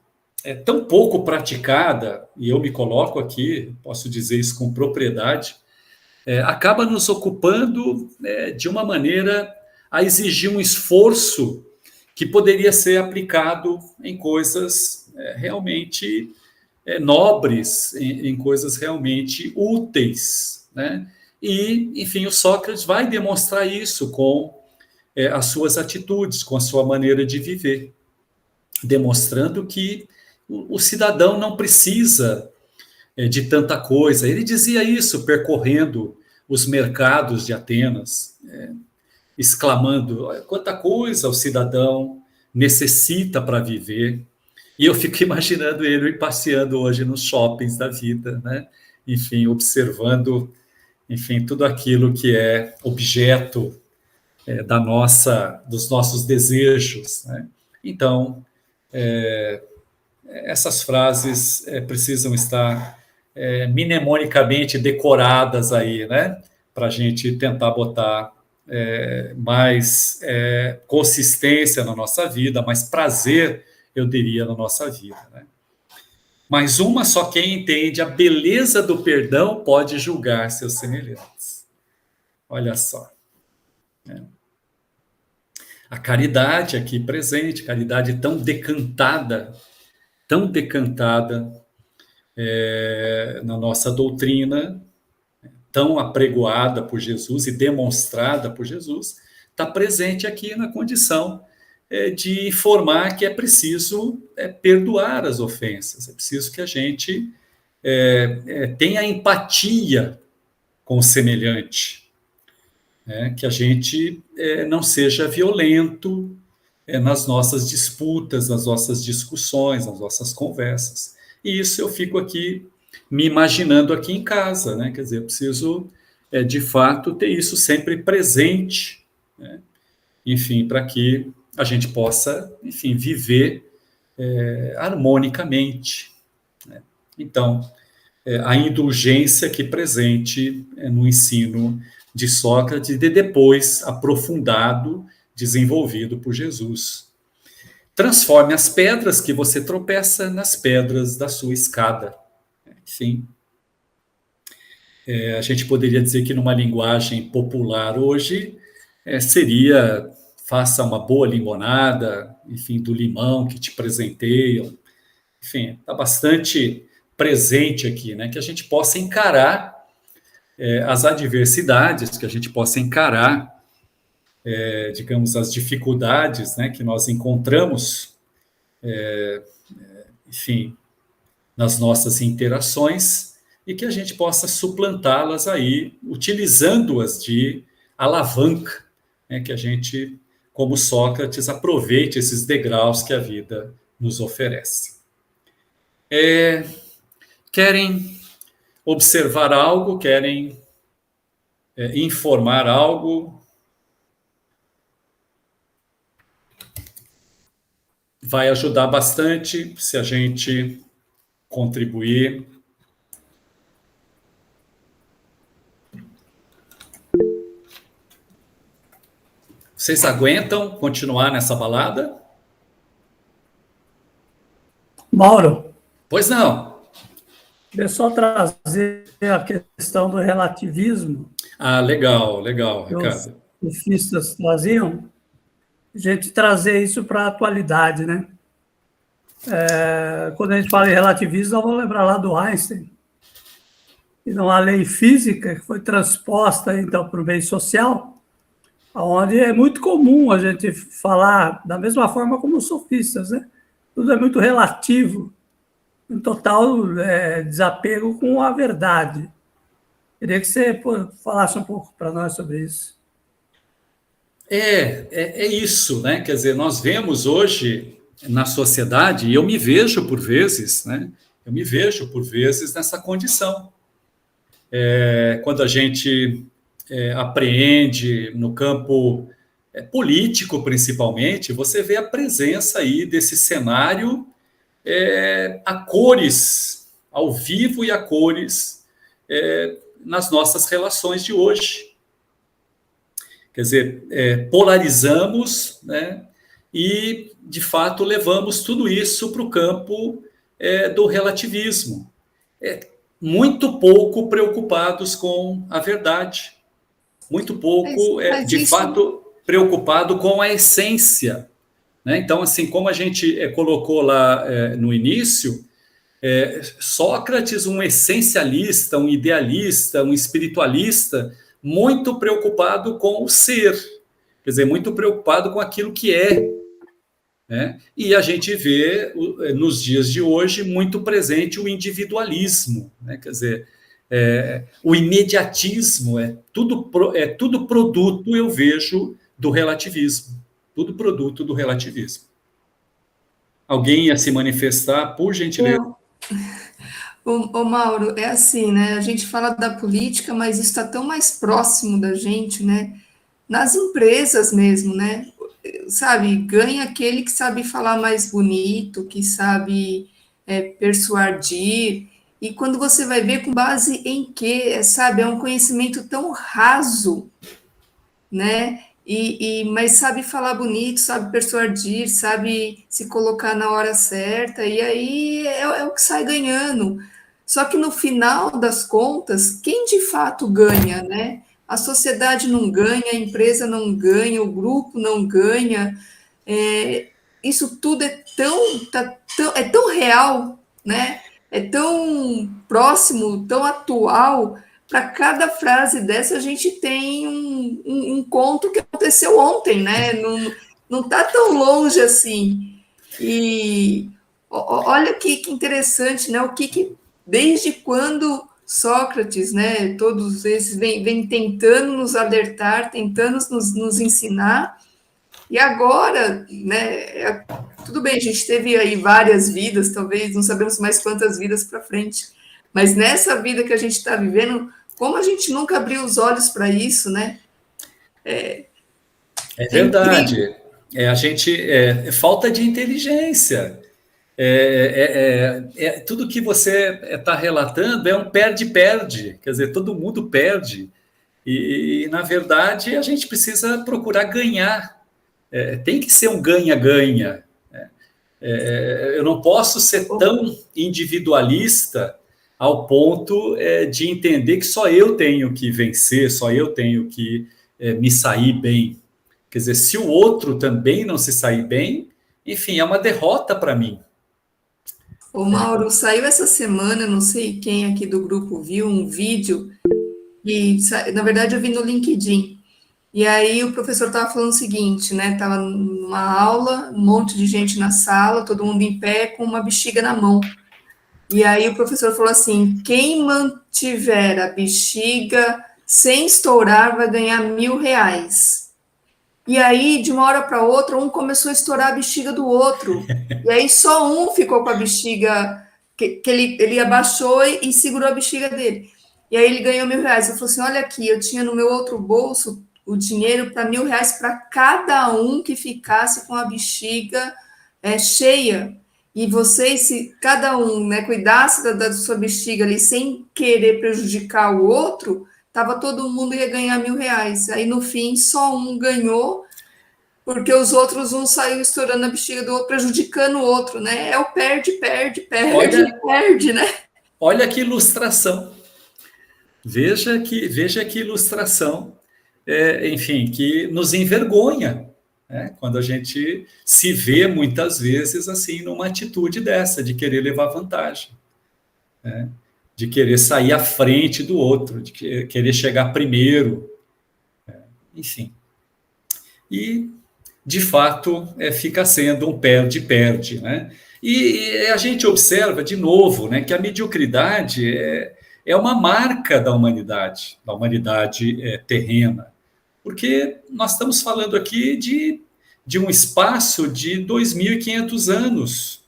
tão pouco praticada, e eu me coloco aqui, posso dizer isso com propriedade, acaba nos ocupando de uma maneira a exigir um esforço que poderia ser aplicado em coisas realmente nobres, em coisas realmente úteis, né? E, enfim, o Sócrates vai demonstrar isso com as suas atitudes, com a sua maneira de viver, demonstrando que o cidadão não precisa de tanta coisa. Ele dizia isso percorrendo os mercados de Atenas, exclamando: quanta coisa o cidadão necessita para viver. E eu fico imaginando ele passeando hoje nos shoppings da vida, né? Enfim, observando, enfim, tudo aquilo que é objeto dos nossos desejos, né? Então, essas frases precisam estar mnemonicamente decoradas aí, né? Para a gente tentar botar mais consistência na nossa vida, mais prazer, eu diria, na nossa vida, né? Mas só quem entende a beleza do perdão pode julgar seus semelhantes. Olha só. A caridade aqui presente, caridade tão decantada na nossa doutrina, tão apregoada por Jesus e demonstrada por Jesus, está presente aqui na condição de informar que é preciso perdoar as ofensas, é preciso que a gente tenha empatia com o semelhante, que a gente não seja violento nas nossas disputas, nas nossas discussões, nas nossas conversas. E isso eu fico aqui me imaginando aqui em casa, né? Quer dizer, eu preciso, de fato, ter isso sempre presente, né? Enfim, para que a gente possa, enfim, viver harmonicamente, né? Então, a indulgência aqui presente no ensino de Sócrates e depois aprofundado, desenvolvido por Jesus. Transforme as pedras que você tropeça nas pedras da sua escada. Enfim, a gente poderia dizer que numa linguagem popular hoje seria: faça uma boa limonada, enfim, do limão que te presenteiam. Enfim, está bastante presente aqui, né? Que a gente possa encarar as adversidades, que a gente possa encarar, digamos, as dificuldades, né, que nós encontramos, enfim, nas nossas interações, e que a gente possa suplantá-las aí, utilizando-as de alavanca, né, que a gente, como Sócrates, aproveite esses degraus que a vida nos oferece. Querem observar algo? Querem informar algo? Vai ajudar bastante se a gente contribuir. Vocês aguentam continuar nessa balada? Mauro, Pois não. queria só trazer a questão do relativismo Ah, legal, legal, que os Ricardo. sofistas traziam, a gente trazer isso para a atualidade, né? Quando a gente fala em relativismo, nós vamos lembrar lá do Einstein, e não há lei física que foi transposta, então, para o meio social, onde é muito comum a gente falar da mesma forma como os sofistas, né? Tudo é muito relativo, um total desapego com a verdade. Queria que você falasse um pouco para nós sobre isso. É isso, né? Quer dizer, nós vemos hoje na sociedade, e eu me vejo por vezes, né? Eu me vejo por vezes nessa condição. Quando a gente apreende no campo político, principalmente, você vê a presença aí desse cenário a cores, ao vivo e a cores, nas nossas relações de hoje. Quer dizer, polarizamos, né, e, de fato, levamos tudo isso para o campo do relativismo. Muito pouco preocupados com a verdade, muito pouco, Mas de isso, fato, preocupado com a essência, né? Então, assim, como a gente colocou lá no início, Sócrates, um essencialista, um idealista, um espiritualista, muito preocupado com o ser, quer dizer, muito preocupado com aquilo que é, né? E a gente vê nos dias de hoje muito presente o individualismo, né? Quer dizer, o imediatismo, tudo produto, eu vejo, do relativismo, tudo produto do relativismo. Alguém ia se manifestar, por gentileza? eu, ô Mauro, é assim, né? A gente fala da política, mas isso está tão mais próximo da gente, né? Nas empresas mesmo, né? Sabe, ganha aquele que sabe falar mais bonito, que sabe persuadir. E quando você vai ver com base em quê, sabe? É um conhecimento tão raso, né? Mas sabe falar bonito, sabe persuadir, sabe se colocar na hora certa, e aí é o que sai ganhando. Só que no final das contas, quem de fato ganha, né? A sociedade não ganha, a empresa não ganha, o grupo não ganha. É, isso tudo é tão real, né? É tão próximo, tão atual. Para cada frase dessa, a gente tem um conto que aconteceu ontem, né? Não está tão longe assim. E olha que interessante, né? Desde quando Sócrates, né? Todos esses vem tentando nos alertar, tentando nos ensinar. E agora, né? Tudo bem, a gente teve aí várias vidas, talvez não sabemos mais quantas vidas para frente, mas nessa vida que a gente está vivendo, como a gente nunca abriu os olhos para isso, né? É É incrível. verdade. A gente falta de inteligência. Tudo que você está relatando é um perde-perde. Quer dizer, todo mundo perde. Na verdade, a gente precisa procurar ganhar. Tem que ser um ganha-ganha. Eu não posso ser tão individualista ao ponto de entender que só eu tenho que vencer, só eu tenho que me sair bem. Quer dizer, se o outro também não se sair bem, enfim, é uma derrota para mim. Ô, Mauro, saiu essa semana, não sei quem aqui do grupo viu, um vídeo, e na verdade eu vi no LinkedIn. E aí o professor estava falando o seguinte, né? Estava numa aula, um monte de gente na sala, todo mundo em pé, com uma bexiga na mão. E aí o professor falou assim: quem mantiver a bexiga sem estourar vai ganhar R$ 1.000. E aí, de uma hora para outra, um começou a estourar a bexiga do outro. E aí só um ficou com a bexiga, que ele abaixou e segurou a bexiga dele. E aí ele ganhou R$ 1.000. Eu falei assim: olha aqui, eu tinha no meu outro bolso o dinheiro para R$ 1.000 para cada um que ficasse com a bexiga cheia. E vocês, se cada um, né, cuidasse da sua bexiga ali sem querer prejudicar o outro, todo mundo ia ganhar R$ 1.000. Aí no fim só um ganhou, porque os outros um saiu estourando a bexiga do outro, prejudicando o outro, né? É o perde, perde, perde, Olha, perde, né? olha que ilustração. Veja que ilustração, enfim, que nos envergonha, né? Quando a gente se vê muitas vezes assim numa atitude dessa, de querer levar vantagem, né? De querer sair à frente do outro, de querer chegar primeiro, enfim. E, de fato, fica sendo um perde-perde, né? E a gente observa, de novo, né, que a mediocridade é uma marca da humanidade terrena, porque nós estamos falando aqui de um espaço de 2.500 anos.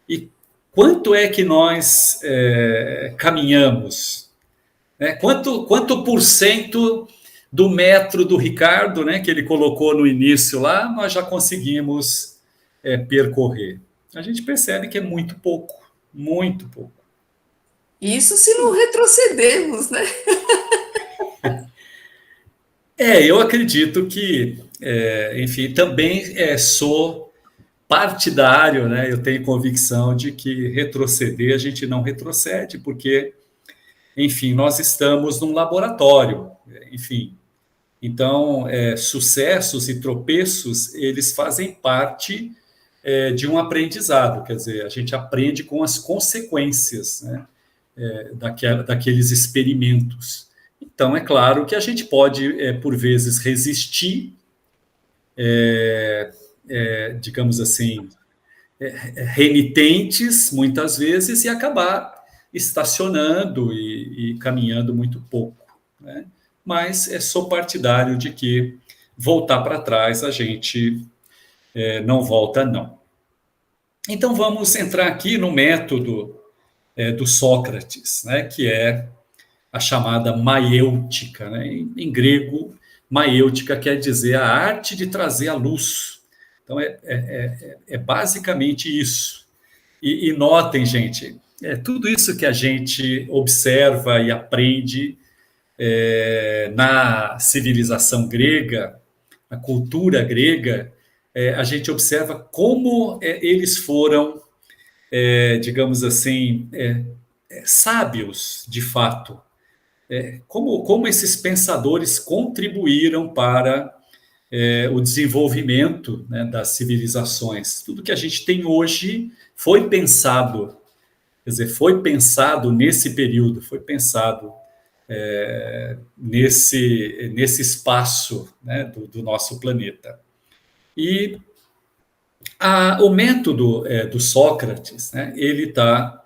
E quanto é que nós caminhamos? Né? Quanto por cento do metro do Ricardo, né, que ele colocou no início lá, nós já conseguimos percorrer? A gente percebe que é muito pouco, muito pouco. Isso se não retrocedermos, né? Eu acredito que, enfim, também sou partidário, né, eu tenho convicção de que retroceder a gente não retrocede, porque, enfim, nós estamos num laboratório, enfim. Então, sucessos e tropeços, eles fazem parte de um aprendizado, quer dizer, a gente aprende com as consequências, né, daqueles experimentos. Então, é claro que a gente pode, por vezes, resistir, digamos assim, renitentes, muitas vezes, e acabar estacionando e caminhando muito pouco, né? Mas sou partidário de que voltar para trás a gente não volta, não. Então, vamos entrar aqui no método do Sócrates, né, que é a chamada maiêutica, né? Em grego, maiêutica quer dizer a arte de trazer a luz. Então, é basicamente isso. E notem, gente, tudo isso que a gente observa e aprende na civilização grega, na cultura grega, a gente observa como eles foram, digamos assim, sábios, de fato. Como esses pensadores contribuíram para o desenvolvimento, né, das civilizações. Tudo que a gente tem hoje foi pensado, quer dizer, foi pensado nesse período, foi pensado nesse espaço, né, do nosso planeta. E o método do Sócrates, né, ele está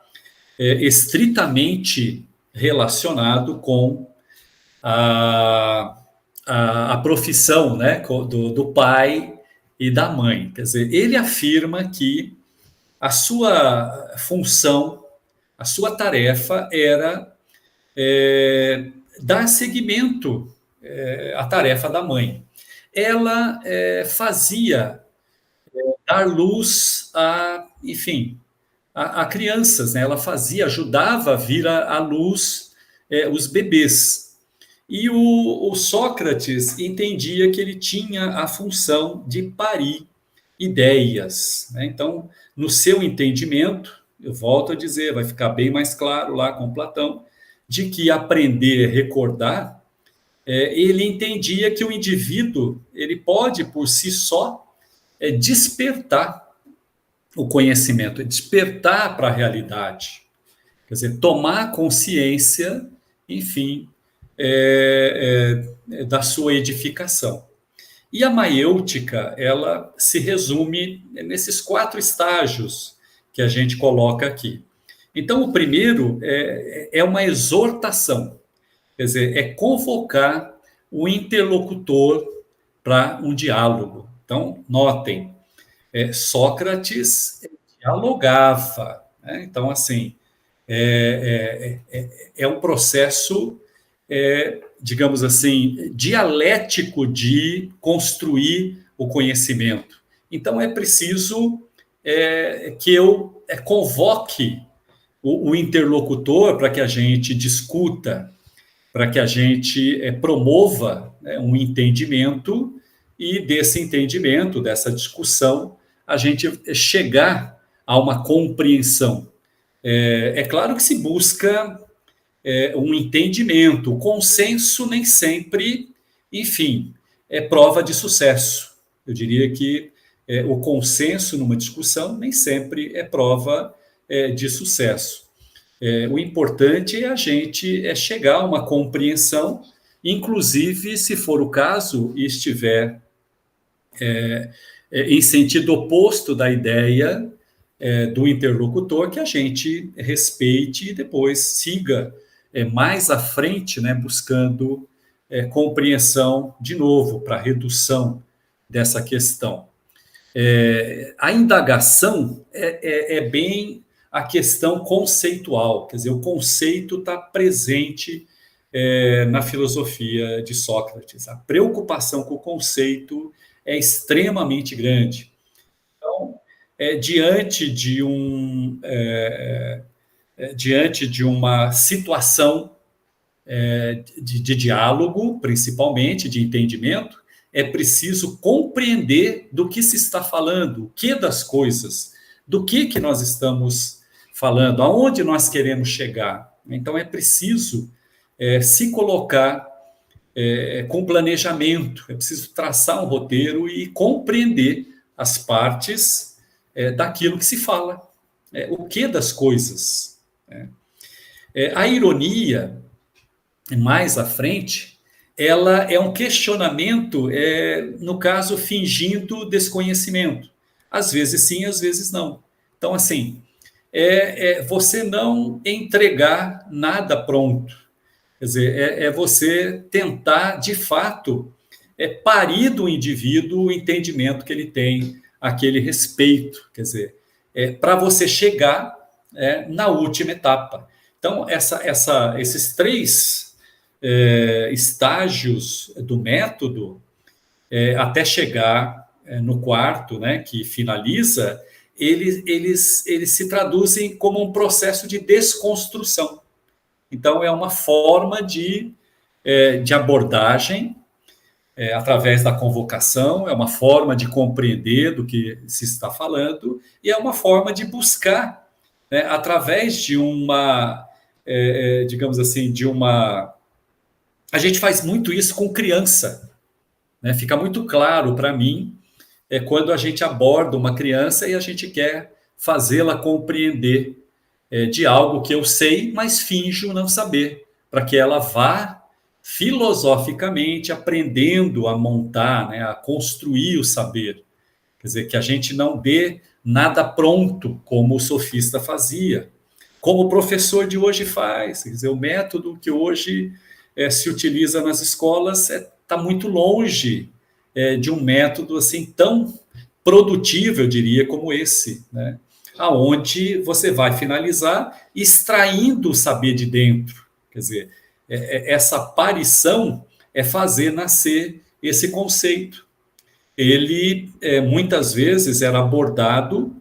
estritamente relacionado com a profissão, né, do pai e da mãe. Quer dizer, ele afirma que a sua função, a sua tarefa era dar seguimento à tarefa da mãe. Ela fazia dar luz enfim, a crianças, né? Ela ajudava a vir à luz os bebês. E o Sócrates entendia que ele tinha a função de parir ideias, né? Então, no seu entendimento, eu volto a dizer, vai ficar bem mais claro lá com Platão, de que aprender, recordar, ele entendia que o indivíduo ele pode, por si só, despertar o conhecimento, despertar para a realidade. Quer dizer, tomar consciência, enfim, da sua edificação. E a maiêutica, ela se resume nesses 4 estágios que a gente coloca aqui. Então, o primeiro é uma exortação, quer dizer, é convocar o interlocutor para um diálogo. Então, notem, Sócrates dialogava, né? Então, assim, é um processo, digamos assim, dialético de construir o conhecimento. Então, é preciso que eu convoque o interlocutor para que a gente discuta, para que a gente promova, né, um entendimento, e desse entendimento, dessa discussão, a gente chegar a uma compreensão. É claro que se busca um entendimento, o consenso nem sempre, enfim, é prova de sucesso. Eu diria que o consenso numa discussão nem sempre é prova de sucesso. O importante é a gente chegar a uma compreensão, inclusive, se for o caso, e estiver em sentido oposto da ideia do interlocutor, que a gente respeite e depois siga mais à frente, né, buscando compreensão, de novo, para redução dessa questão. A indagação é bem a questão conceitual, quer dizer, o conceito está presente na filosofia de Sócrates. A preocupação com o conceito é extremamente grande. Então, diante de uma situação de diálogo, principalmente, de entendimento, é preciso compreender do que se está falando, o que das coisas, do que nós estamos falando, aonde nós queremos chegar. Então, é preciso se colocar com planejamento, é preciso traçar um roteiro e compreender as partes daquilo que se fala, o que das coisas. A ironia, mais à frente, ela é um questionamento, no caso, fingindo desconhecimento. Às vezes sim, às vezes não. Então, assim, você não entregar nada pronto. Quer dizer, você tentar, de fato, parir do indivíduo o entendimento que ele tem, aquele respeito. Quer dizer, para você chegar na última etapa. Então, esses 3 estágios do método, até chegar no quarto, né, que finaliza, eles se traduzem como um processo de desconstrução. Então, é uma forma de abordagem através da convocação, é uma forma de compreender do que se está falando, e é uma forma de buscar, né, através de uma, digamos assim, A gente faz muito isso com criança, né? Fica muito claro para mim quando a gente aborda uma criança e a gente quer fazê-la compreender de algo que eu sei, mas finjo não saber, para que ela vá filosoficamente aprendendo a montar, né, a construir o saber. Quer dizer, que a gente não dê nada pronto, como o sofista fazia, como o professor de hoje faz. Quer dizer, o método que hoje se utiliza nas escolas está muito longe de um método assim tão produtivo, eu diria, como esse, né? Aonde você vai finalizar extraindo o saber de dentro. Quer dizer, essa aparição é fazer nascer esse conceito. Ele, muitas vezes, era abordado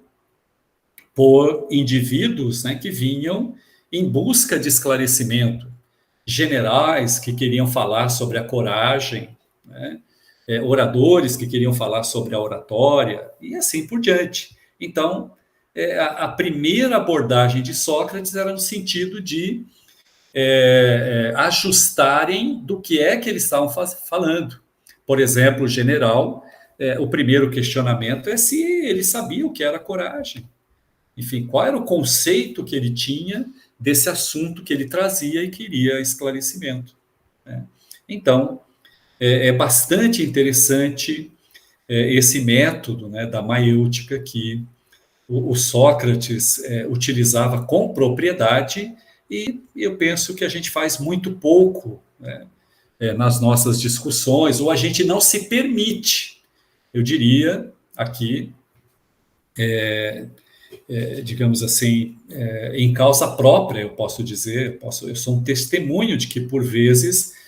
por indivíduos, né, que vinham em busca de esclarecimento. Generais que queriam falar sobre a coragem, né, oradores que queriam falar sobre a oratória, e assim por diante. Então, a primeira abordagem de Sócrates era no sentido de ajustarem do que eles estavam falando. Por exemplo, o general, o primeiro questionamento é se ele sabia o que era coragem. Enfim, qual era o conceito que ele tinha desse assunto que ele trazia e queria esclarecimento, né? Então, é bastante interessante esse método, né, da maiêutica que o Sócrates utilizava com propriedade, e eu penso que a gente faz muito pouco, né, nas nossas discussões, ou a gente não se permite, eu diria aqui, digamos assim, em causa própria, eu posso dizer, eu sou um testemunho de que, por vezes,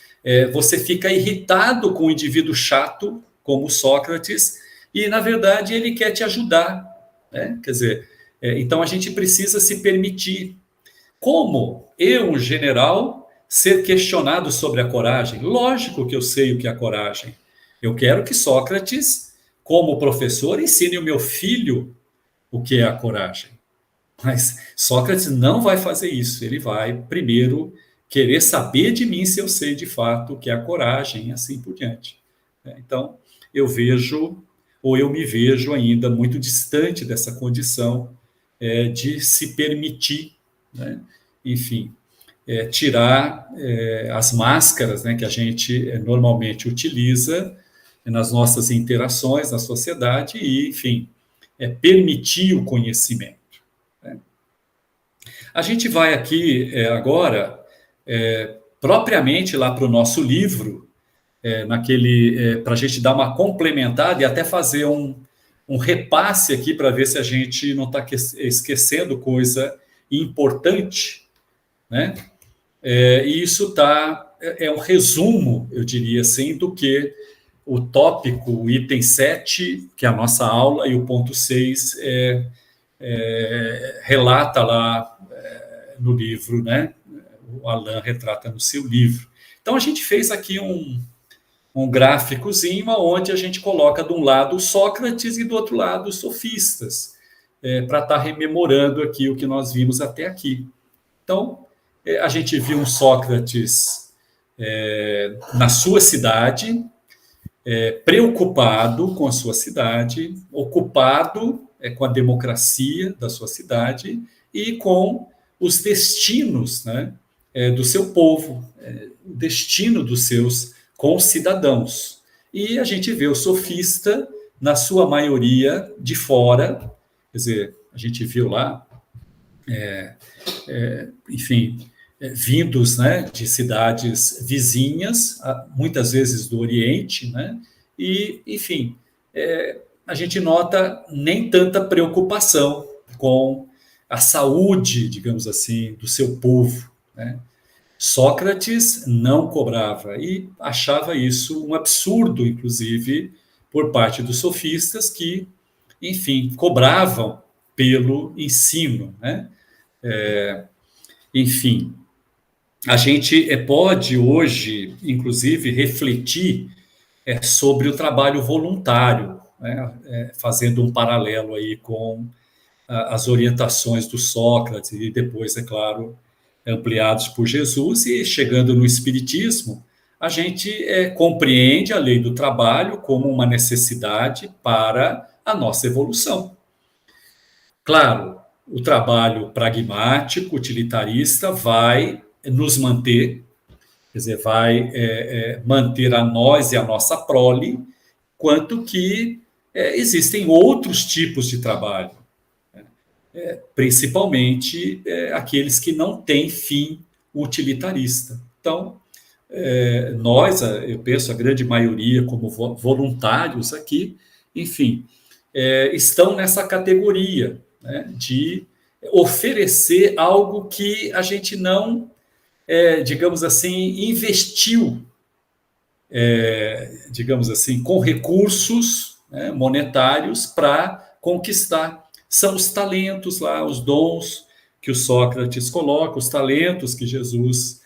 você fica irritado com um indivíduo chato, como Sócrates, e, na verdade, ele quer te ajudar, né? Quer dizer, então a gente precisa se permitir. Como eu, um general, ser questionado sobre a coragem? Lógico que eu sei o que é a coragem. Eu quero que Sócrates, como professor, ensine o meu filho o que é a coragem. Mas Sócrates não vai fazer isso. Ele vai, primeiro, querer saber de mim se eu sei de fato o que é a coragem, e assim por diante. Então, eu vejo, ou eu me vejo ainda muito distante dessa condição de se permitir, né? Enfim, tirar as máscaras, né, que a gente normalmente utiliza nas nossas interações na sociedade e, enfim, permitir o conhecimento, né? A gente vai aqui agora propriamente lá para o nosso livro, para a gente dar uma complementada e até fazer um repasse aqui para ver se a gente não está esquecendo coisa importante, né? E isso é um resumo, eu diria assim, do que o tópico, o item 7, que é a nossa aula, e o ponto 6 relata lá no livro, né? O Alain retrata no seu livro. Então, a gente fez aqui um gráficozinho onde a gente coloca de um lado Sócrates e do outro lado os sofistas, para estar rememorando aqui o que nós vimos até aqui. Então, a gente viu um Sócrates na sua cidade, preocupado com a sua cidade, ocupado com a democracia da sua cidade e com os destinos, né, do seu povo, o destino dos seus concidadãos. E a gente vê o sofista, na sua maioria, de fora, quer dizer, a gente viu lá, enfim, vindos, né, de cidades vizinhas, muitas vezes do Oriente, né, e, enfim, a gente nota nem tanta preocupação com a saúde, digamos assim, do seu povo, né? Sócrates não cobrava e achava isso um absurdo, inclusive, por parte dos sofistas que, enfim, cobravam pelo ensino, né? Enfim, a gente pode hoje, inclusive, refletir sobre o trabalho voluntário, né? Fazendo um paralelo aí com as orientações do Sócrates e depois, é claro, ampliados por Jesus, e chegando no Espiritismo, a gente compreende a lei do trabalho como uma necessidade para a nossa evolução. Claro, o trabalho pragmático, utilitarista, vai nos manter, quer dizer, vai manter a nós e a nossa prole, quanto que existem outros tipos de trabalho, principalmente aqueles que não têm fim utilitarista. Então, nós, eu penso, a grande maioria como voluntários aqui, enfim, estão nessa categoria, né, de oferecer algo que a gente não, digamos assim, investiu, digamos assim, com recursos, né, monetários para conquistar. São os talentos lá, os dons que o Sócrates coloca, os talentos que Jesus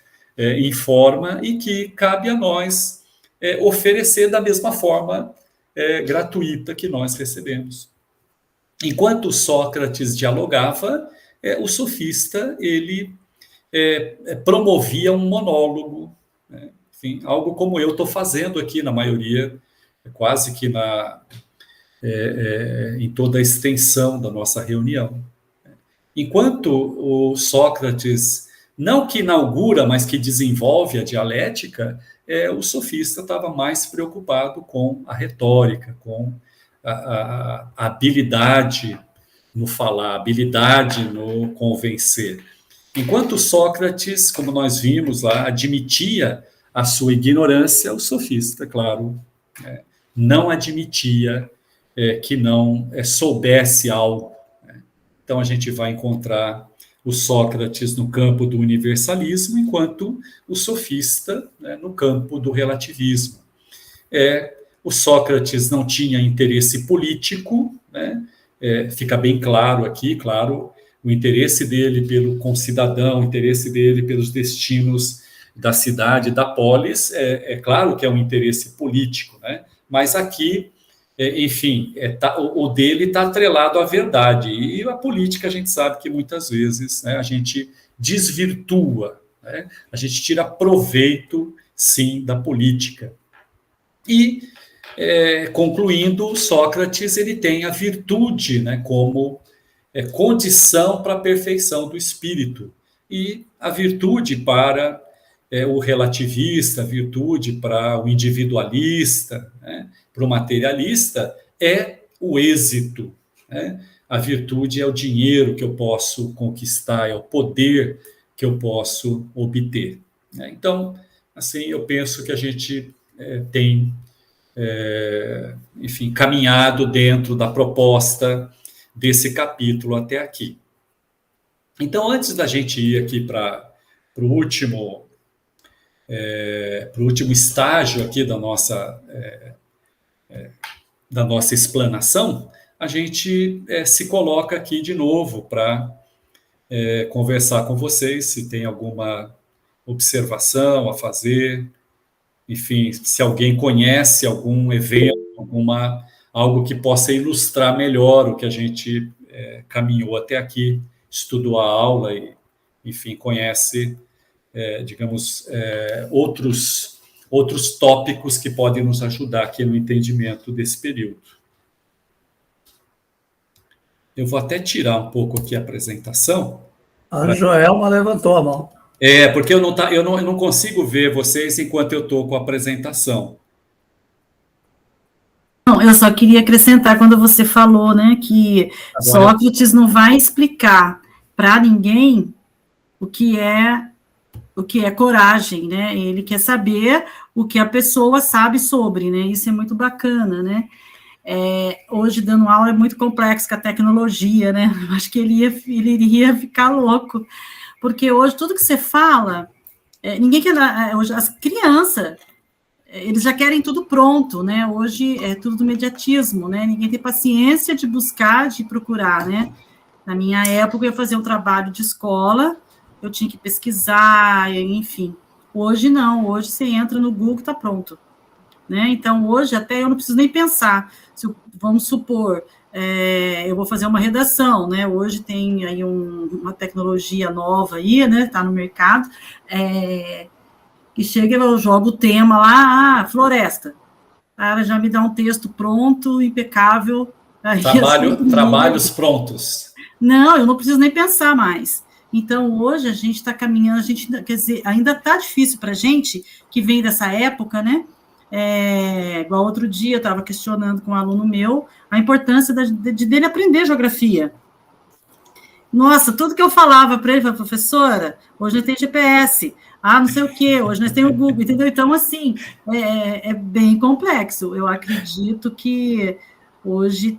informa e que cabe a nós oferecer da mesma forma gratuita que nós recebemos. Enquanto Sócrates dialogava, o sofista ele promovia um monólogo, né? Enfim, algo como eu estou fazendo aqui na maioria, quase que em toda a extensão da nossa reunião. Enquanto o Sócrates, não que inaugura, mas que desenvolve a dialética, o sofista estava mais preocupado com a retórica, com a habilidade no falar, a habilidade no convencer. Enquanto Sócrates, como nós vimos lá, admitia a sua ignorância, o sofista, claro, não admitia que não soubesse algo. Então, a gente vai encontrar o Sócrates no campo do universalismo, enquanto o sofista, né, no campo do relativismo. O Sócrates não tinha interesse político, né? Fica bem claro aqui, claro, o interesse dele pelo concidadão, o interesse dele pelos destinos da cidade, da polis, claro que é um interesse político, né? Mas aqui, enfim, o dele está atrelado à verdade, e a política a gente sabe que muitas vezes, né, a gente desvirtua, né? A gente tira proveito, sim, da política. E, concluindo, Sócrates ele tem a virtude, né, como condição para a perfeição do espírito, e a virtude para o relativista, a virtude para o individualista, né, para o materialista, é o êxito, né? A virtude é o dinheiro que eu posso conquistar, é o poder que eu posso obter, né? Então, assim, eu penso que a gente tem, enfim, caminhado dentro da proposta desse capítulo até aqui. Então, antes da gente ir aqui para o último estágio aqui da nossa explanação, a gente se coloca aqui de novo para conversar com vocês, se tem alguma observação a fazer, enfim, se alguém conhece algum evento, algo que possa ilustrar melhor o que a gente caminhou até aqui, estudou a aula e, enfim, conhece, digamos, outros tópicos que podem nos ajudar aqui no entendimento desse período. Eu vou até tirar um pouco aqui a apresentação. A Joelma levantou a mão. Porque eu não consigo ver vocês enquanto eu estou com a apresentação. Não, eu só queria acrescentar quando você falou, né, que Sócrates não vai explicar para ninguém o que é coragem, né? Ele quer saber o que a pessoa sabe sobre, né? Isso é muito bacana, né? Hoje, dando aula, é muito complexo com a tecnologia, né? Eu acho que ele iria ficar louco, porque hoje tudo que você fala, ninguém quer, hoje as crianças, eles já querem tudo pronto, né? Hoje é tudo do mediatismo, né? Ninguém tem paciência de buscar, de procurar, né? Na minha época, eu ia fazer um trabalho de escola, eu tinha que pesquisar, enfim. Hoje não, hoje você entra no Google, está pronto. Né? Então, hoje, até eu não preciso nem pensar. Vamos supor, eu vou fazer uma redação, né? Hoje tem aí uma tecnologia nova aí, né? Está no mercado, que chega e eu jogo o tema lá, floresta. Ela já me dá um texto pronto, impecável. Trabalhos prontos. Não, eu não preciso nem pensar mais. Então, hoje, a gente está caminhando, quer dizer, ainda está difícil para a gente, que vem dessa época, né? Igual outro dia, eu estava questionando com um aluno meu a importância dele aprender geografia. Nossa, tudo que eu falava para ele, professora, hoje nós temos GPS, não sei o quê, hoje nós temos o Google, entendeu? Então, assim, é bem complexo. Eu acredito que hoje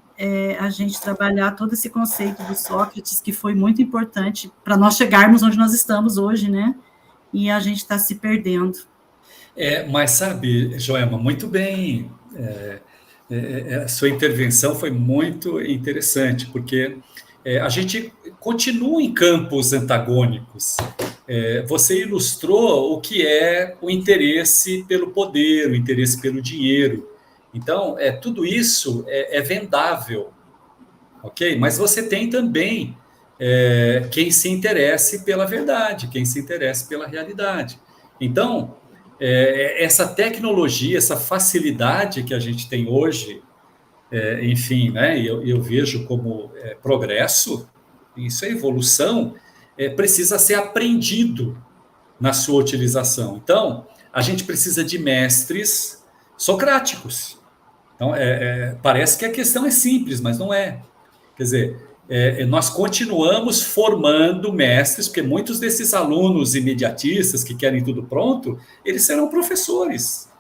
a gente trabalhar todo esse conceito do Sócrates, que foi muito importante para nós chegarmos onde nós estamos hoje, né? E a gente está se perdendo. Mas sabe, Joelma, muito bem, a sua intervenção foi muito interessante, porque a gente continua em campos antagônicos. Você ilustrou o que é o interesse pelo poder, o interesse pelo dinheiro. Então, tudo isso é vendável, ok? Mas você tem também quem se interesse pela verdade, quem se interesse pela realidade. Então, essa tecnologia, essa facilidade que a gente tem hoje, enfim, né, eu vejo como progresso, isso é evolução, precisa ser aprendido na sua utilização. Então, a gente precisa de mestres socráticos. Então, parece que a questão é simples, mas não é. Quer dizer, nós continuamos formando mestres, porque muitos desses alunos imediatistas que querem tudo pronto, eles serão professores.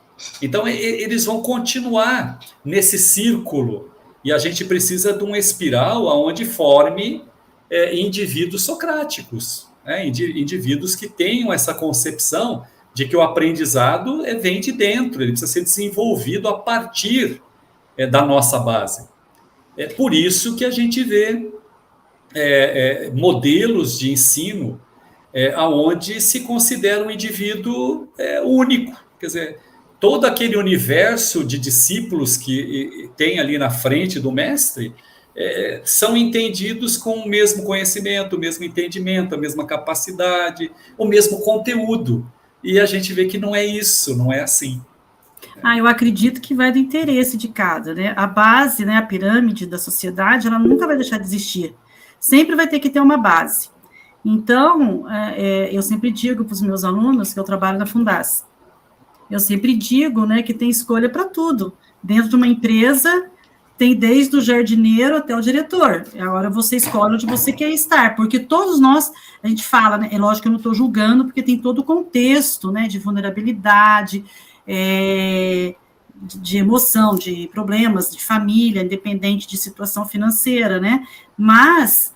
Então, eles vão continuar nesse círculo, e a gente precisa de uma espiral onde forme indivíduos socráticos, né? Indivíduos que tenham essa concepção de que o aprendizado vem de dentro, ele precisa ser desenvolvido a partir da nossa base. É por isso que a gente vê modelos de ensino onde se considera um indivíduo único. Quer dizer, todo aquele universo de discípulos que tem ali na frente do mestre são entendidos com o mesmo conhecimento, o mesmo entendimento, a mesma capacidade, o mesmo conteúdo. E a gente vê que não é isso, não é assim. Eu acredito que vai do interesse de cada, né? A base, né, a pirâmide da sociedade, ela nunca vai deixar de existir. Sempre vai ter que ter uma base. Então, eu sempre digo para os meus alunos que eu trabalho na Fundas. Eu sempre digo, né, que tem escolha para tudo. Dentro de uma empresa, tem desde o jardineiro até o diretor. Agora você escolhe onde você quer estar, porque todos nós, a gente fala, né, é lógico que eu não estou julgando, porque tem todo o contexto, né, de vulnerabilidade, de emoção, de problemas de família, independente de situação financeira, né? Mas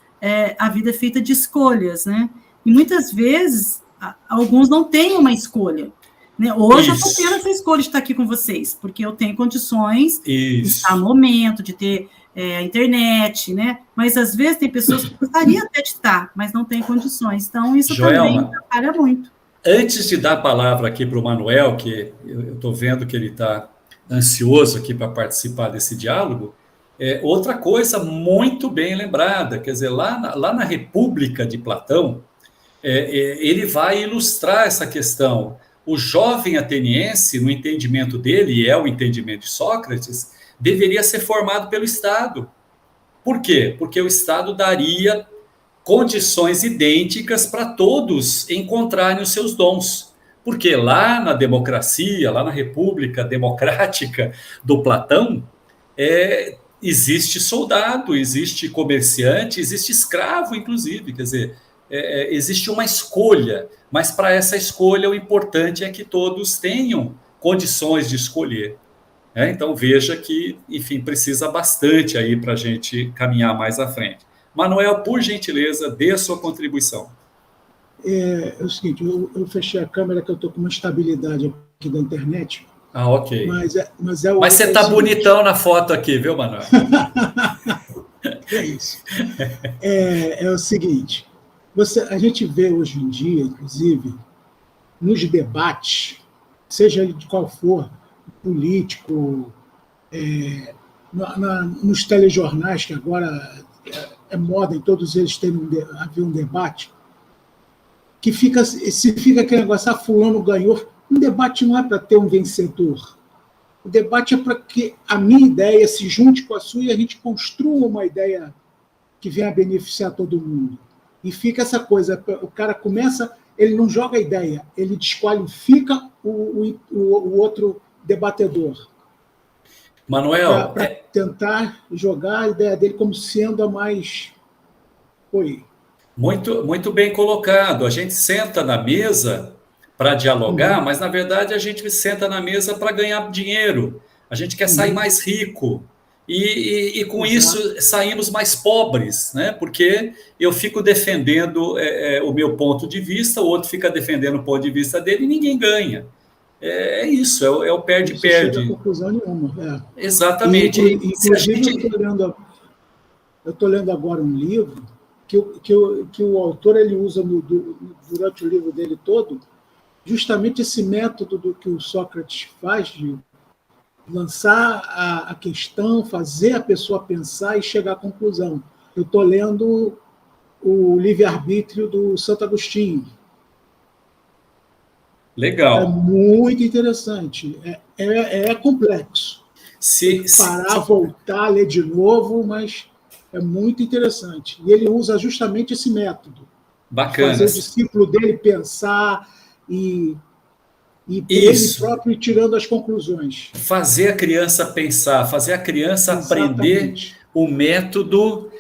a vida é feita de escolhas, né? E muitas vezes alguns não têm uma escolha. Né? Hoje eu estou tendo essa escolha de estar aqui com vocês, porque eu tenho condições de estar no momento, de ter a internet, né? Mas às vezes tem pessoas que gostariam até de estar, mas não têm condições. Então, isso Joelma, também atrapalha muito. Antes de dar a palavra aqui para o Manuel, que eu estou vendo que ele está ansioso aqui para participar desse diálogo, outra coisa muito bem lembrada, quer dizer, lá na República de Platão, ele vai ilustrar essa questão. O jovem ateniense, no entendimento dele, e é o entendimento de Sócrates, deveria ser formado pelo Estado. Por quê? Porque o Estado daria condições idênticas para todos encontrarem os seus dons. Porque lá na democracia, lá na República Democrática do Platão, existe soldado, existe comerciante, existe escravo, inclusive. Quer dizer, existe uma escolha, mas para essa escolha o importante é que todos tenham condições de escolher. Então veja que, enfim, precisa bastante aí para a gente caminhar mais à frente. Manuel, por gentileza, dê a sua contribuição. É o seguinte, eu fechei a câmera que eu estou com uma estabilidade aqui da internet. Ah, ok. Mas você está bonitão na foto aqui, viu, Manuel? É isso. É o seguinte, a gente vê hoje em dia, inclusive, nos debates, seja de qual for, político, nos telejornais, que agora é moda em todos eles haver um debate, que fica aquele negócio, fulano ganhou. Um debate não é para ter um vencedor. O debate é para que a minha ideia se junte com a sua e a gente construa uma ideia que venha a beneficiar todo mundo. E fica essa coisa, o cara começa, ele não joga a ideia, ele desqualifica o outro debatedor. Manuel, para tentar jogar a ideia dele como sendo a mais... Oi. Muito, muito bem colocado. A gente senta na mesa para dialogar, mas, na verdade, a gente senta na mesa para ganhar dinheiro. A gente quer sair mais rico. E com isso, saímos mais pobres, né? Porque eu fico defendendo o meu ponto de vista, o outro fica defendendo o ponto de vista dele e ninguém ganha. É isso, é o perde-perde. Não chega a conclusão nenhuma. Exatamente. Inclusive, eu estou lendo agora um livro que o autor ele usa durante o livro dele todo, justamente esse método do que o Sócrates faz, de lançar a questão, fazer a pessoa pensar e chegar à conclusão. Eu estou lendo o Livre-Arbítrio do Santo Agostinho. Legal. É muito interessante. É complexo. Parar, voltar, ler de novo, mas é muito interessante. E ele usa justamente esse método. Bacana. Fazer o discípulo dele pensar e ele próprio ir tirando as conclusões. Fazer a criança pensar, fazer a criança aprender o método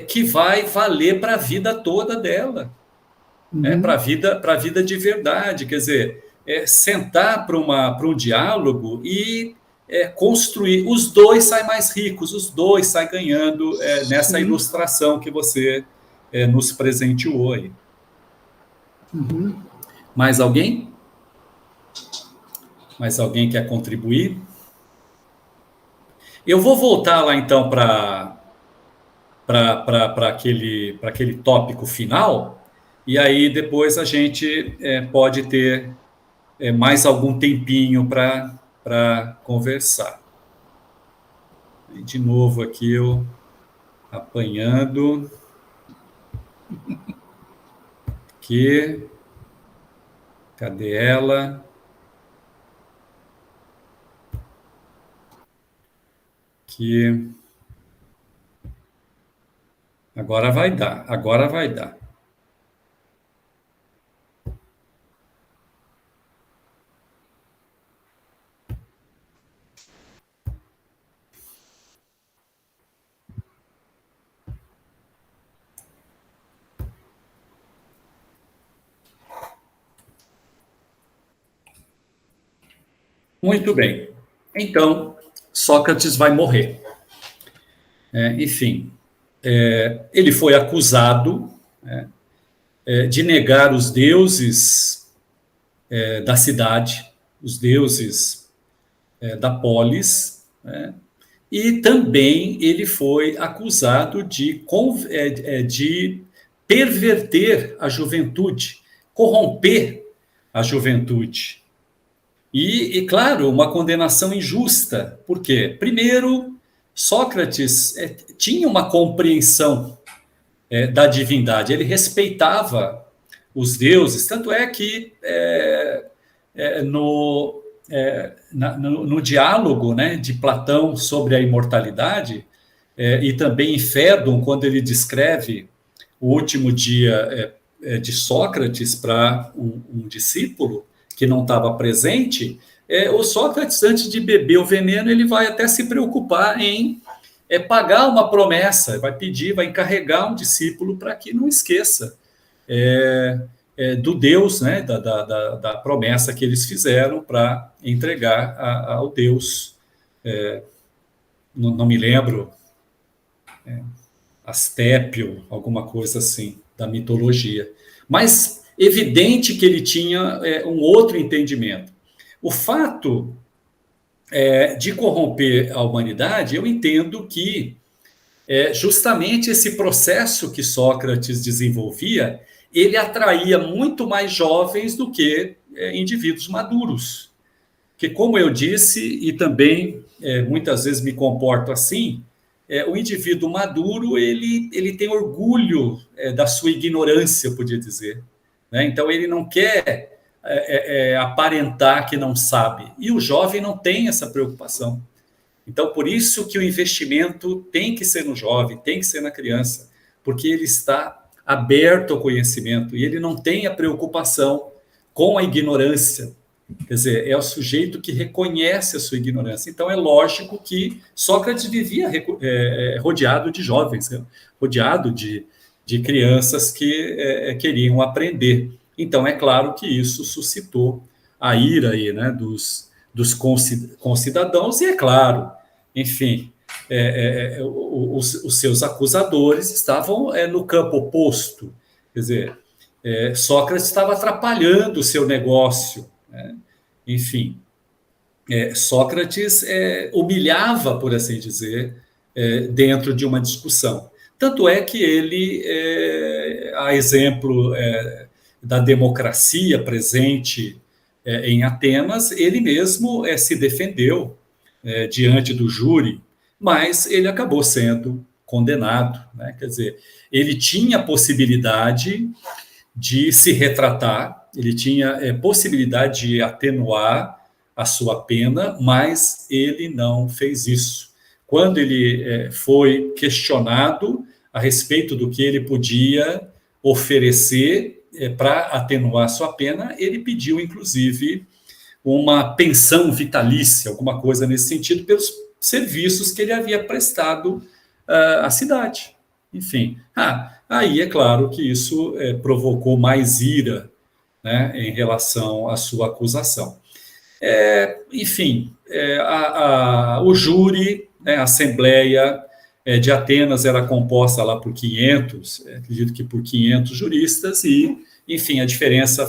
que vai valer para a vida toda dela. Para a vida de verdade, quer dizer, sentar para um diálogo e construir. Os dois saem mais ricos, os dois saem ganhando nessa ilustração que você nos presenteou aí. Mais alguém? Mais alguém quer contribuir? Eu vou voltar lá então para aquele tópico final. E aí depois a gente pode ter mais algum tempinho para conversar. E de novo aqui eu apanhando. Aqui. Cadê ela? Aqui. Agora vai dar, agora vai dar. Muito bem. Então, Sócrates vai morrer. Enfim, ele foi acusado de negar os deuses da cidade, os deuses da polis, e também ele foi acusado de perverter a juventude, corromper a juventude. E, claro, uma condenação injusta. Por quê? Primeiro, Sócrates tinha uma compreensão da divindade, ele respeitava os deuses, tanto é que no diálogo, né, de Platão sobre a imortalidade, e também em Fédon, quando ele descreve o último dia de Sócrates para um discípulo que não estava presente, o Sócrates, antes de beber o veneno, ele vai até se preocupar em pagar uma promessa, vai pedir, vai encarregar um discípulo para que não esqueça do Deus, né, da promessa que eles fizeram para entregar ao Deus, não me lembro, Astépio, alguma coisa assim, da mitologia. Mas evidente que ele tinha um outro entendimento. O fato de corromper a humanidade, eu entendo que justamente esse processo que Sócrates desenvolvia, ele atraía muito mais jovens do que indivíduos maduros. Que, como eu disse, e também muitas vezes me comporto assim, o indivíduo maduro, ele tem orgulho da sua ignorância, eu podia dizer. Né? Então, ele não quer aparentar que não sabe. E o jovem não tem essa preocupação. Então, por isso que o investimento tem que ser no jovem, tem que ser na criança, porque ele está aberto ao conhecimento e ele não tem a preocupação com a ignorância. Quer dizer, é o sujeito que reconhece a sua ignorância. Então, é lógico que Sócrates vivia rodeado de jovens, né? Rodeado de crianças que queriam aprender. Então, é claro que isso suscitou a ira aí, né, dos concidadãos, e é claro, enfim, os seus acusadores estavam no campo oposto. Quer dizer, Sócrates estava atrapalhando o seu negócio. Enfim, Sócrates humilhava, por assim dizer, dentro de uma discussão. Tanto é que ele, a exemplo da democracia presente em Atenas, ele mesmo se defendeu diante do júri, mas ele acabou sendo condenado. Né? Quer dizer, ele tinha a possibilidade de se retratar, ele tinha possibilidade de atenuar a sua pena, mas ele não fez isso. Quando ele foi questionado a respeito do que ele podia oferecer para atenuar sua pena, ele pediu, inclusive, uma pensão vitalícia, alguma coisa nesse sentido, pelos serviços que ele havia prestado à cidade. Enfim, aí é claro que isso provocou mais ira, né, em relação à sua acusação. Enfim, o júri, né, a Assembleia de Atenas era composta lá por 500, acredito que por 500 juristas, e, enfim, a diferença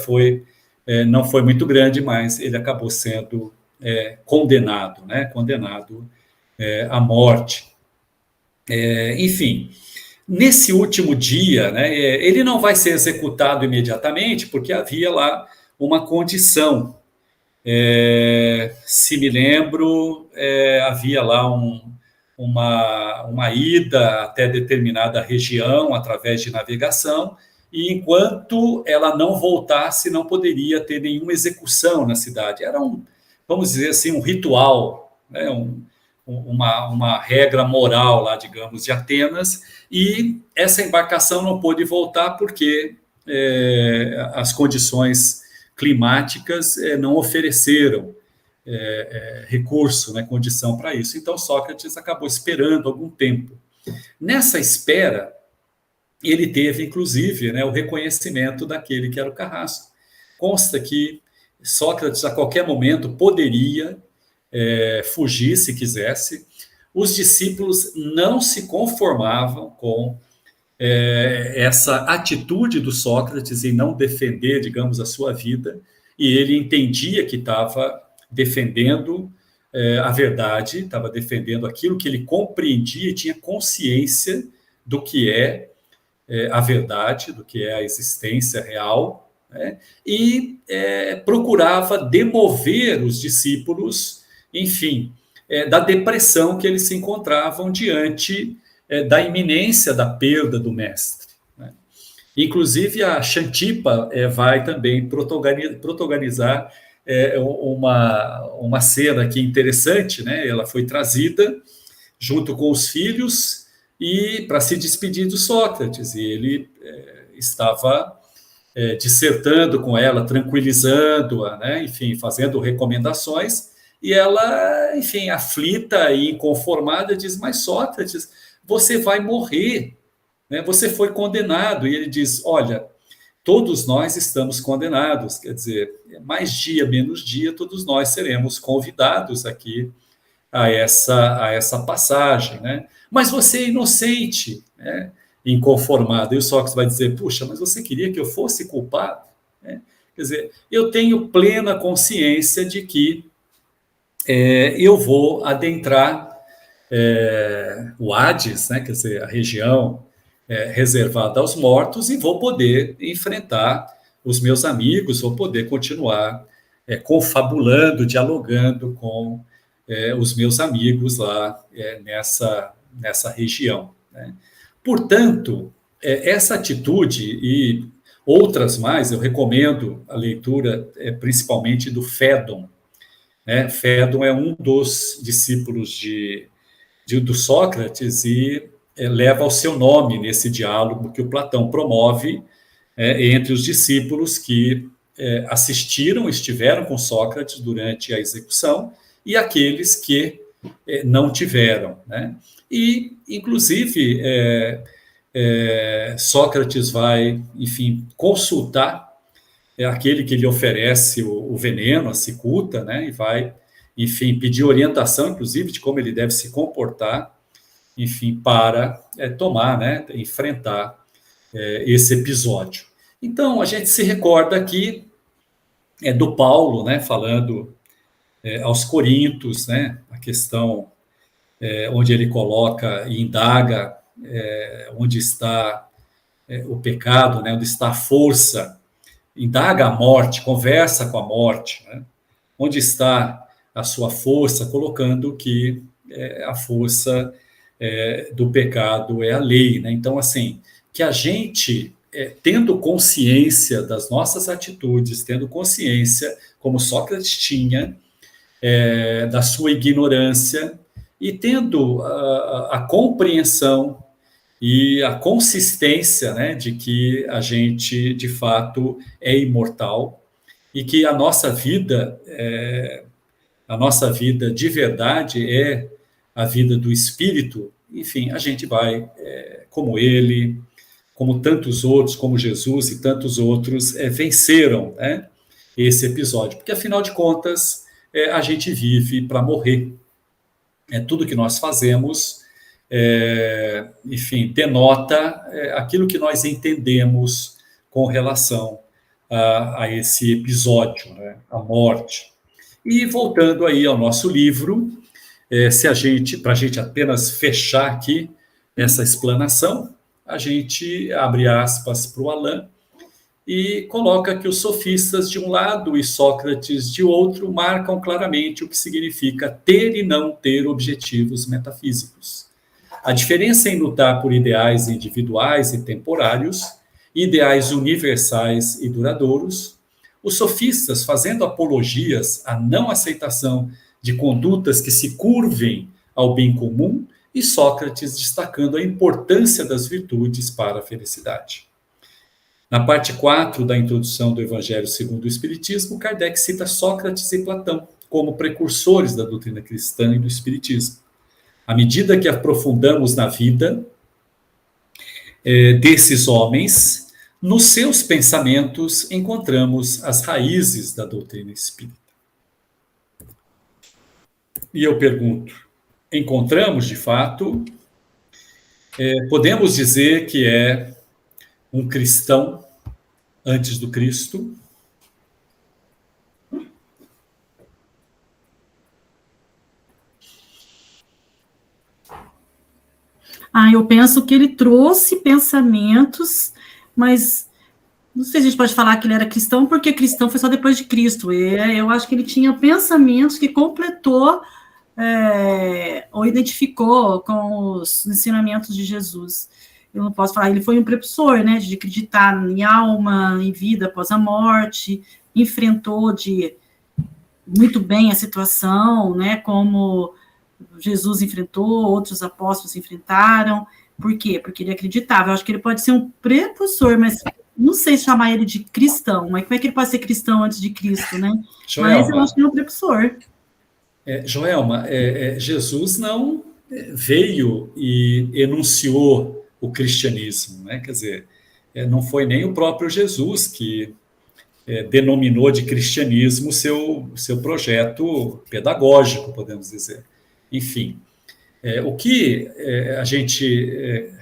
não foi muito grande, mas ele acabou sendo condenado, né, condenado à morte. Enfim, nesse último dia, né, ele não vai ser executado imediatamente, porque havia lá uma condição. Se me lembro, havia lá uma ida até determinada região através de navegação, e enquanto ela não voltasse, não poderia ter nenhuma execução na cidade. Era vamos dizer assim, um ritual, né, uma regra moral lá, digamos, de Atenas, e essa embarcação não pôde voltar porque as condições climáticas não ofereceram recurso, né, condição para isso. Então, Sócrates acabou esperando algum tempo. Nessa espera, ele teve, inclusive, né, o reconhecimento daquele que era o carrasco. Consta que Sócrates, a qualquer momento, poderia fugir se quisesse. Os discípulos não se conformavam com essa atitude do Sócrates em não defender, digamos, a sua vida, e ele entendia que estava defendendo a verdade, estava defendendo aquilo que ele compreendia e tinha consciência do que é a verdade, do que é a existência real, né? E procurava demover os discípulos, enfim, da depressão que eles se encontravam diante da iminência da perda do mestre, né? Inclusive, a Xantipa vai também protagonizar uma cena aqui interessante, né? Ela foi trazida junto com os filhos e para se despedir do Sócrates, e ele estava dissertando com ela, tranquilizando-a, né? Enfim, fazendo recomendações, e ela, enfim, aflita e inconformada, diz: mas Sócrates, você vai morrer, né? Você foi condenado. E ele diz: olha, todos nós estamos condenados, quer dizer, mais dia, menos dia, todos nós seremos convidados aqui a essa passagem, né? Mas você é inocente, né? Inconformado. E o Sócrates vai dizer: puxa, mas você queria que eu fosse culpado, né? Quer dizer, eu tenho plena consciência de que eu vou adentrar o Hades, né? Quer dizer, a região reservada aos mortos, e vou poder enfrentar os meus amigos, vou poder continuar confabulando, dialogando com os meus amigos lá nessa região, né? Portanto, essa atitude e outras mais, eu recomendo a leitura principalmente do Fédon, né? Fédon é um dos discípulos do Sócrates e leva o seu nome nesse diálogo que o Platão promove entre os discípulos que estiveram com Sócrates durante a execução e aqueles que não tiveram, né? E, inclusive, Sócrates vai, enfim, consultar aquele que lhe oferece o veneno, a cicuta, né? E vai, enfim, pedir orientação, inclusive, de como ele deve se comportar, enfim, para tomar, né? Enfrentar esse episódio. Então, a gente se recorda aqui do Paulo, né? Falando aos Coríntios, né? A questão onde ele coloca e indaga onde está o pecado, né? Onde está a força, indaga a morte, conversa com a morte, né? Onde está a sua força, colocando que a força do pecado é a lei, né? Então, assim, que a gente, tendo consciência das nossas atitudes, tendo consciência, como Sócrates tinha, da sua ignorância, e tendo a compreensão e a consistência, né, de que a gente, de fato, é imortal e que a nossa vida de verdade é a vida do espírito. Enfim, a gente vai, como ele, como tantos outros, como Jesus e tantos outros, venceram, né, esse episódio. Porque, afinal de contas, a gente vive para morrer. Tudo que nós fazemos, enfim, denota aquilo que nós entendemos com relação a esse episódio, né, a morte. E voltando aí ao nosso livro, para a gente apenas fechar aqui essa explanação, a gente abre aspas para o Alain e coloca que os sofistas de um lado e Sócrates de outro marcam claramente o que significa ter e não ter objetivos metafísicos. A diferença em lutar por ideais individuais e temporários, ideais universais e duradouros, os sofistas fazendo apologias à não aceitação de condutas que se curvem ao bem comum, e Sócrates destacando a importância das virtudes para a felicidade. Na parte 4 da introdução do Evangelho segundo o Espiritismo, Kardec cita Sócrates e Platão como precursores da doutrina cristã e do Espiritismo. À medida que aprofundamos na vida desses homens, nos seus pensamentos encontramos as raízes da doutrina espírita. E eu pergunto, encontramos de fato? Podemos dizer que é um cristão antes do Cristo? Eu penso que ele trouxe pensamentos, mas não sei se a gente pode falar que ele era cristão, porque cristão foi só depois de Cristo. Eu acho que ele tinha pensamentos que completou ou identificou com os ensinamentos de Jesus. Eu não posso falar, ele foi um precursor, né, de acreditar em alma, em vida após a morte, enfrentou muito bem a situação, né, como Jesus enfrentou, outros apóstolos enfrentaram. Por quê? Porque ele acreditava. Eu acho que ele pode ser um precursor, mas não sei chamar ele de cristão, mas como é que ele pode ser cristão antes de Cristo, né? Joelma, mas eu acho que ele é um precursor. Joelma, Jesus não veio e enunciou o cristianismo, né? Quer dizer, não foi nem o próprio Jesus que denominou de cristianismo seu projeto pedagógico, podemos dizer. Enfim, o que a gente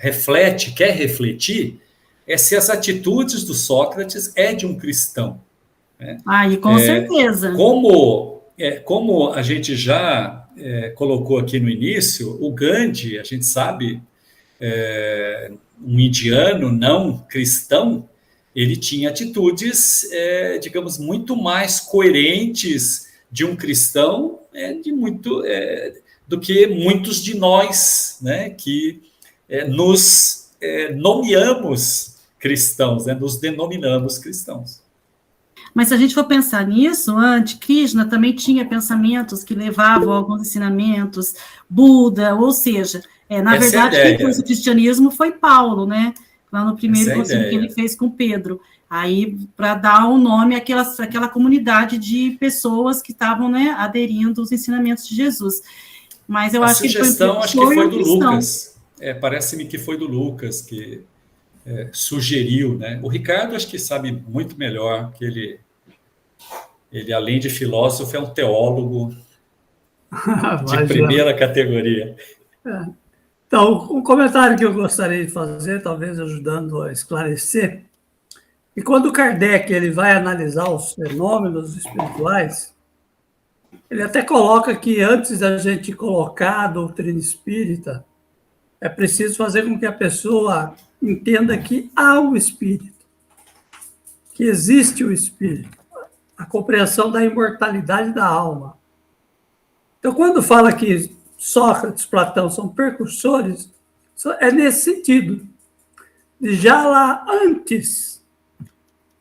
quer refletir, é se as atitudes do Sócrates é de um cristão. Né? E com certeza. Como a gente já colocou aqui no início, o Gandhi, a gente sabe, um indiano não cristão, ele tinha atitudes, digamos, muito mais coerentes de um cristão do que muitos de nós, né, que nos nomeamos cristãos, né, nos denominamos cristãos. Mas se a gente for pensar nisso, antes, Krishna também tinha pensamentos que levavam a alguns ensinamentos, Buda, ou seja, na verdade, quem fez o cristianismo foi Paulo, né? Lá no primeiro concílio que ele fez com Pedro. Aí, para dar um nome àquela comunidade de pessoas que estavam, né, aderindo aos ensinamentos de Jesus. Mas eu acho que sugestão, acho que foi do Lucas. Parece-me que foi do Lucas que sugeriu, né? O Ricardo acho que sabe muito melhor, que ele além de filósofo, é um teólogo de primeira categoria. Então, um comentário que eu gostaria de fazer, talvez ajudando a esclarecer, e quando Kardec ele vai analisar os fenômenos espirituais, ele até coloca que antes da gente colocar a doutrina espírita, é preciso fazer com que a pessoa entenda que há um espírito, que existe o espírito, a compreensão da imortalidade da alma. Então, quando fala que Sócrates, Platão são precursores, é nesse sentido, de já lá antes,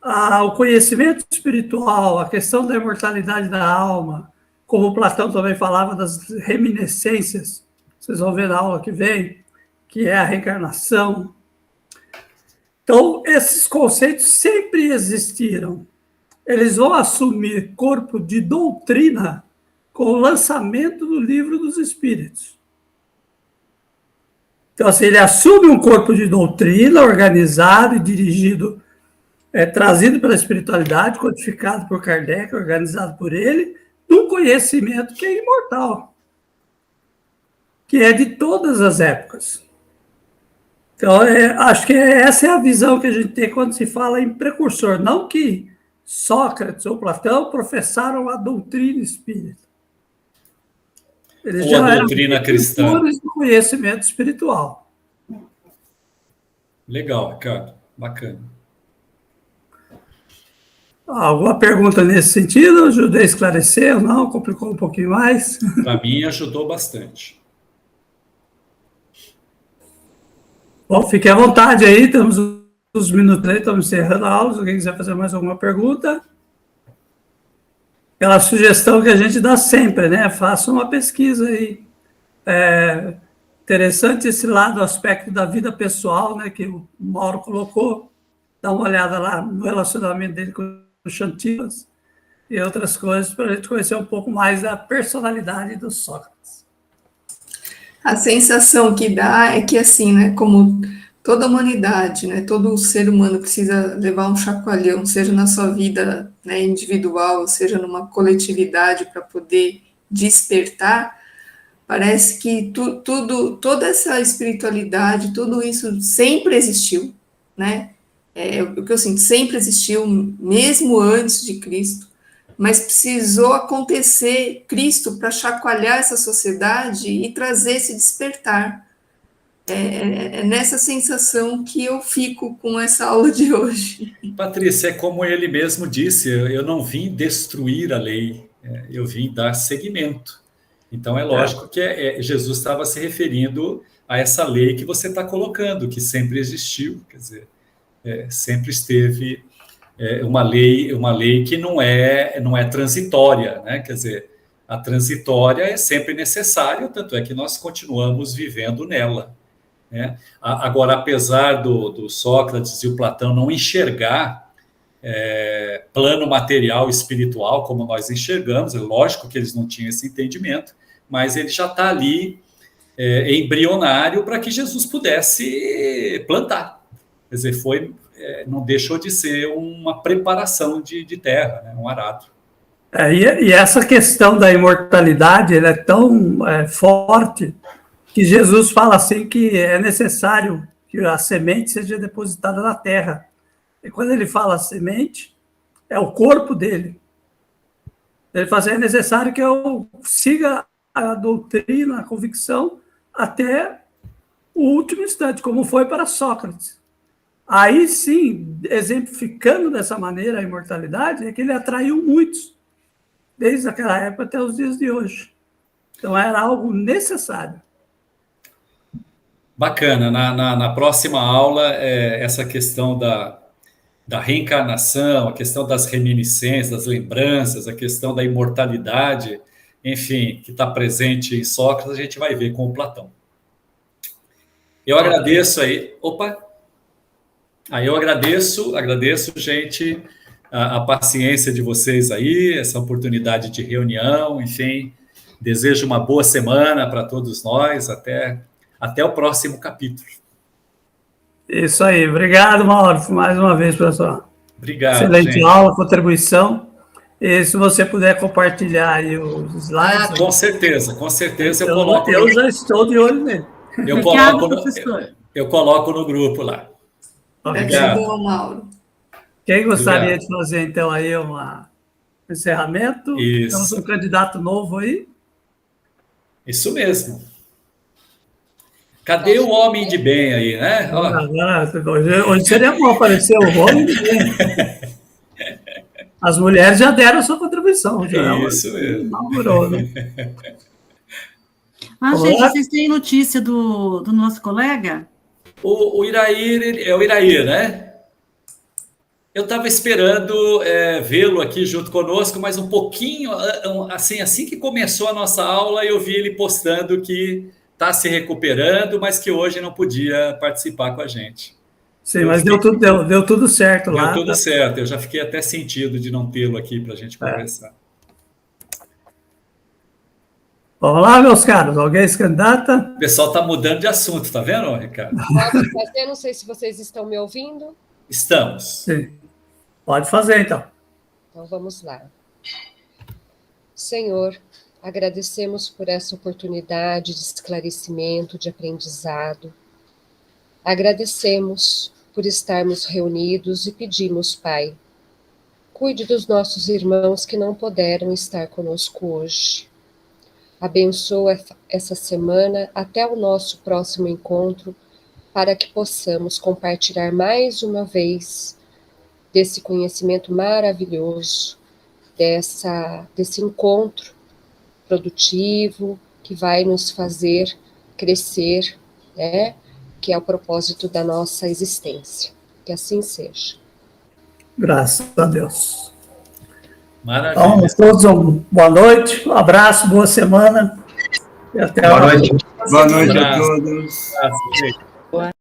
o conhecimento espiritual, a questão da imortalidade da alma, como Platão também falava das reminiscências, vocês vão ver na aula que vem, que é a reencarnação. Então, esses conceitos sempre existiram. Eles vão assumir corpo de doutrina com o lançamento do Livro dos Espíritos. Então, assim, ele assume um corpo de doutrina organizado e dirigido, trazido pela espiritualidade, codificado por Kardec, organizado por ele, num conhecimento que é imortal, que é de todas as épocas. Então, acho que essa é a visão que a gente tem quando se fala em precursor, não que Sócrates ou Platão professaram a doutrina espírita. Eles já eram precursores do conhecimento espiritual. Legal, Ricardo. Bacana. Alguma pergunta nesse sentido? Ajudei a esclarecer ou não? Complicou um pouquinho mais? Para mim, ajudou bastante. Bom, fique à vontade aí, temos uns minutos aí, estamos encerrando a aula. Se alguém quiser fazer mais alguma pergunta. Aquela sugestão que a gente dá sempre, né? Faça uma pesquisa aí. Interessante esse lado, o aspecto da vida pessoal, né? Que o Mauro colocou. Dá uma olhada lá no relacionamento dele com o Chantilas e outras coisas, para a gente conhecer um pouco mais da personalidade do Sócrates. A sensação que dá é que, assim, né, como toda a humanidade, né, todo ser humano precisa levar um chacoalhão, seja na sua vida, né, individual, seja numa coletividade, para poder despertar, parece que toda essa espiritualidade, tudo isso sempre existiu, né? O que eu sinto, sempre existiu, mesmo antes de Cristo, mas precisou acontecer Cristo para chacoalhar essa sociedade e trazer esse despertar. É nessa sensação que eu fico com essa aula de hoje. Patrícia, é como ele mesmo disse, eu não vim destruir a lei, eu vim dar seguimento. Então é lógico que Jesus estava se referindo a essa lei que você está colocando, que sempre existiu, quer dizer, sempre esteve uma lei que não é transitória, né? Quer dizer, a transitória é sempre necessária, tanto é que nós continuamos vivendo nela. Né? Agora, apesar do Sócrates e o Platão não enxergar plano material espiritual como nós enxergamos, é lógico que eles não tinham esse entendimento, mas ele já está ali embrionário para que Jesus pudesse plantar. Quer dizer, não deixou de ser uma preparação de terra, né? Um arado. E essa questão da imortalidade, ela é tão forte que Jesus fala assim que é necessário que a semente seja depositada na terra. E quando ele fala semente, é o corpo dele. Ele fala assim, é necessário que eu siga a doutrina, a convicção, até o último instante, como foi para Sócrates. Aí sim, exemplificando dessa maneira a imortalidade, é que ele atraiu muitos, desde aquela época até os dias de hoje. Então era algo necessário. Bacana. Na próxima aula, essa questão da reencarnação, a questão das reminiscências, das lembranças, a questão da imortalidade, enfim, que está presente em Sócrates, a gente vai ver com o Platão. Eu agradeço aí. Opa! Aí eu agradeço, gente, a paciência de vocês aí, essa oportunidade de reunião, enfim. Desejo uma boa semana para todos nós, até o próximo capítulo. Isso aí. Obrigado, Mauro, mais uma vez pela sua excelente aula, contribuição. E se você puder compartilhar aí os slides. Com certeza eu coloco. Eu já estou de olho nele. Eu coloco no grupo lá. Obrigado, Mauro. Quem gostaria de fazer, então, aí um encerramento? Isso. Temos um candidato novo aí. Isso mesmo. Cadê o homem de bem aí, né? Hoje seria bom aparecer o homem de bem. As mulheres já deram a sua contribuição. Isso mesmo. Inaugurou, né? Gente, vocês têm notícia do nosso colega? O Irair, é o Irair, né? Eu estava esperando vê-lo aqui junto conosco, mas um pouquinho, assim que começou a nossa aula, eu vi ele postando que está se recuperando, mas que hoje não podia participar com a gente. Sim, mas deu tudo certo lá. Deu tudo certo, eu já fiquei até sentido de não tê-lo aqui para a gente conversar. Vamos lá, meus caros, alguém se candidata? O pessoal está mudando de assunto, tá vendo, Ricardo? Pode fazer, não sei se vocês estão me ouvindo. Estamos. Sim. Pode fazer, então. Então, vamos lá. Senhor, agradecemos por essa oportunidade de esclarecimento, de aprendizado. Agradecemos por estarmos reunidos e pedimos, Pai, cuide dos nossos irmãos que não puderam estar conosco hoje. Abençoa essa semana até o nosso próximo encontro, para que possamos compartilhar mais uma vez desse conhecimento maravilhoso, desse encontro produtivo que vai nos fazer crescer, né? Que é o propósito da nossa existência. Que assim seja. Graças a Deus. Maravilha. Então, todos boa noite, um abraço, boa semana. E até a próxima. Boa noite a todos. Um abraço, gente.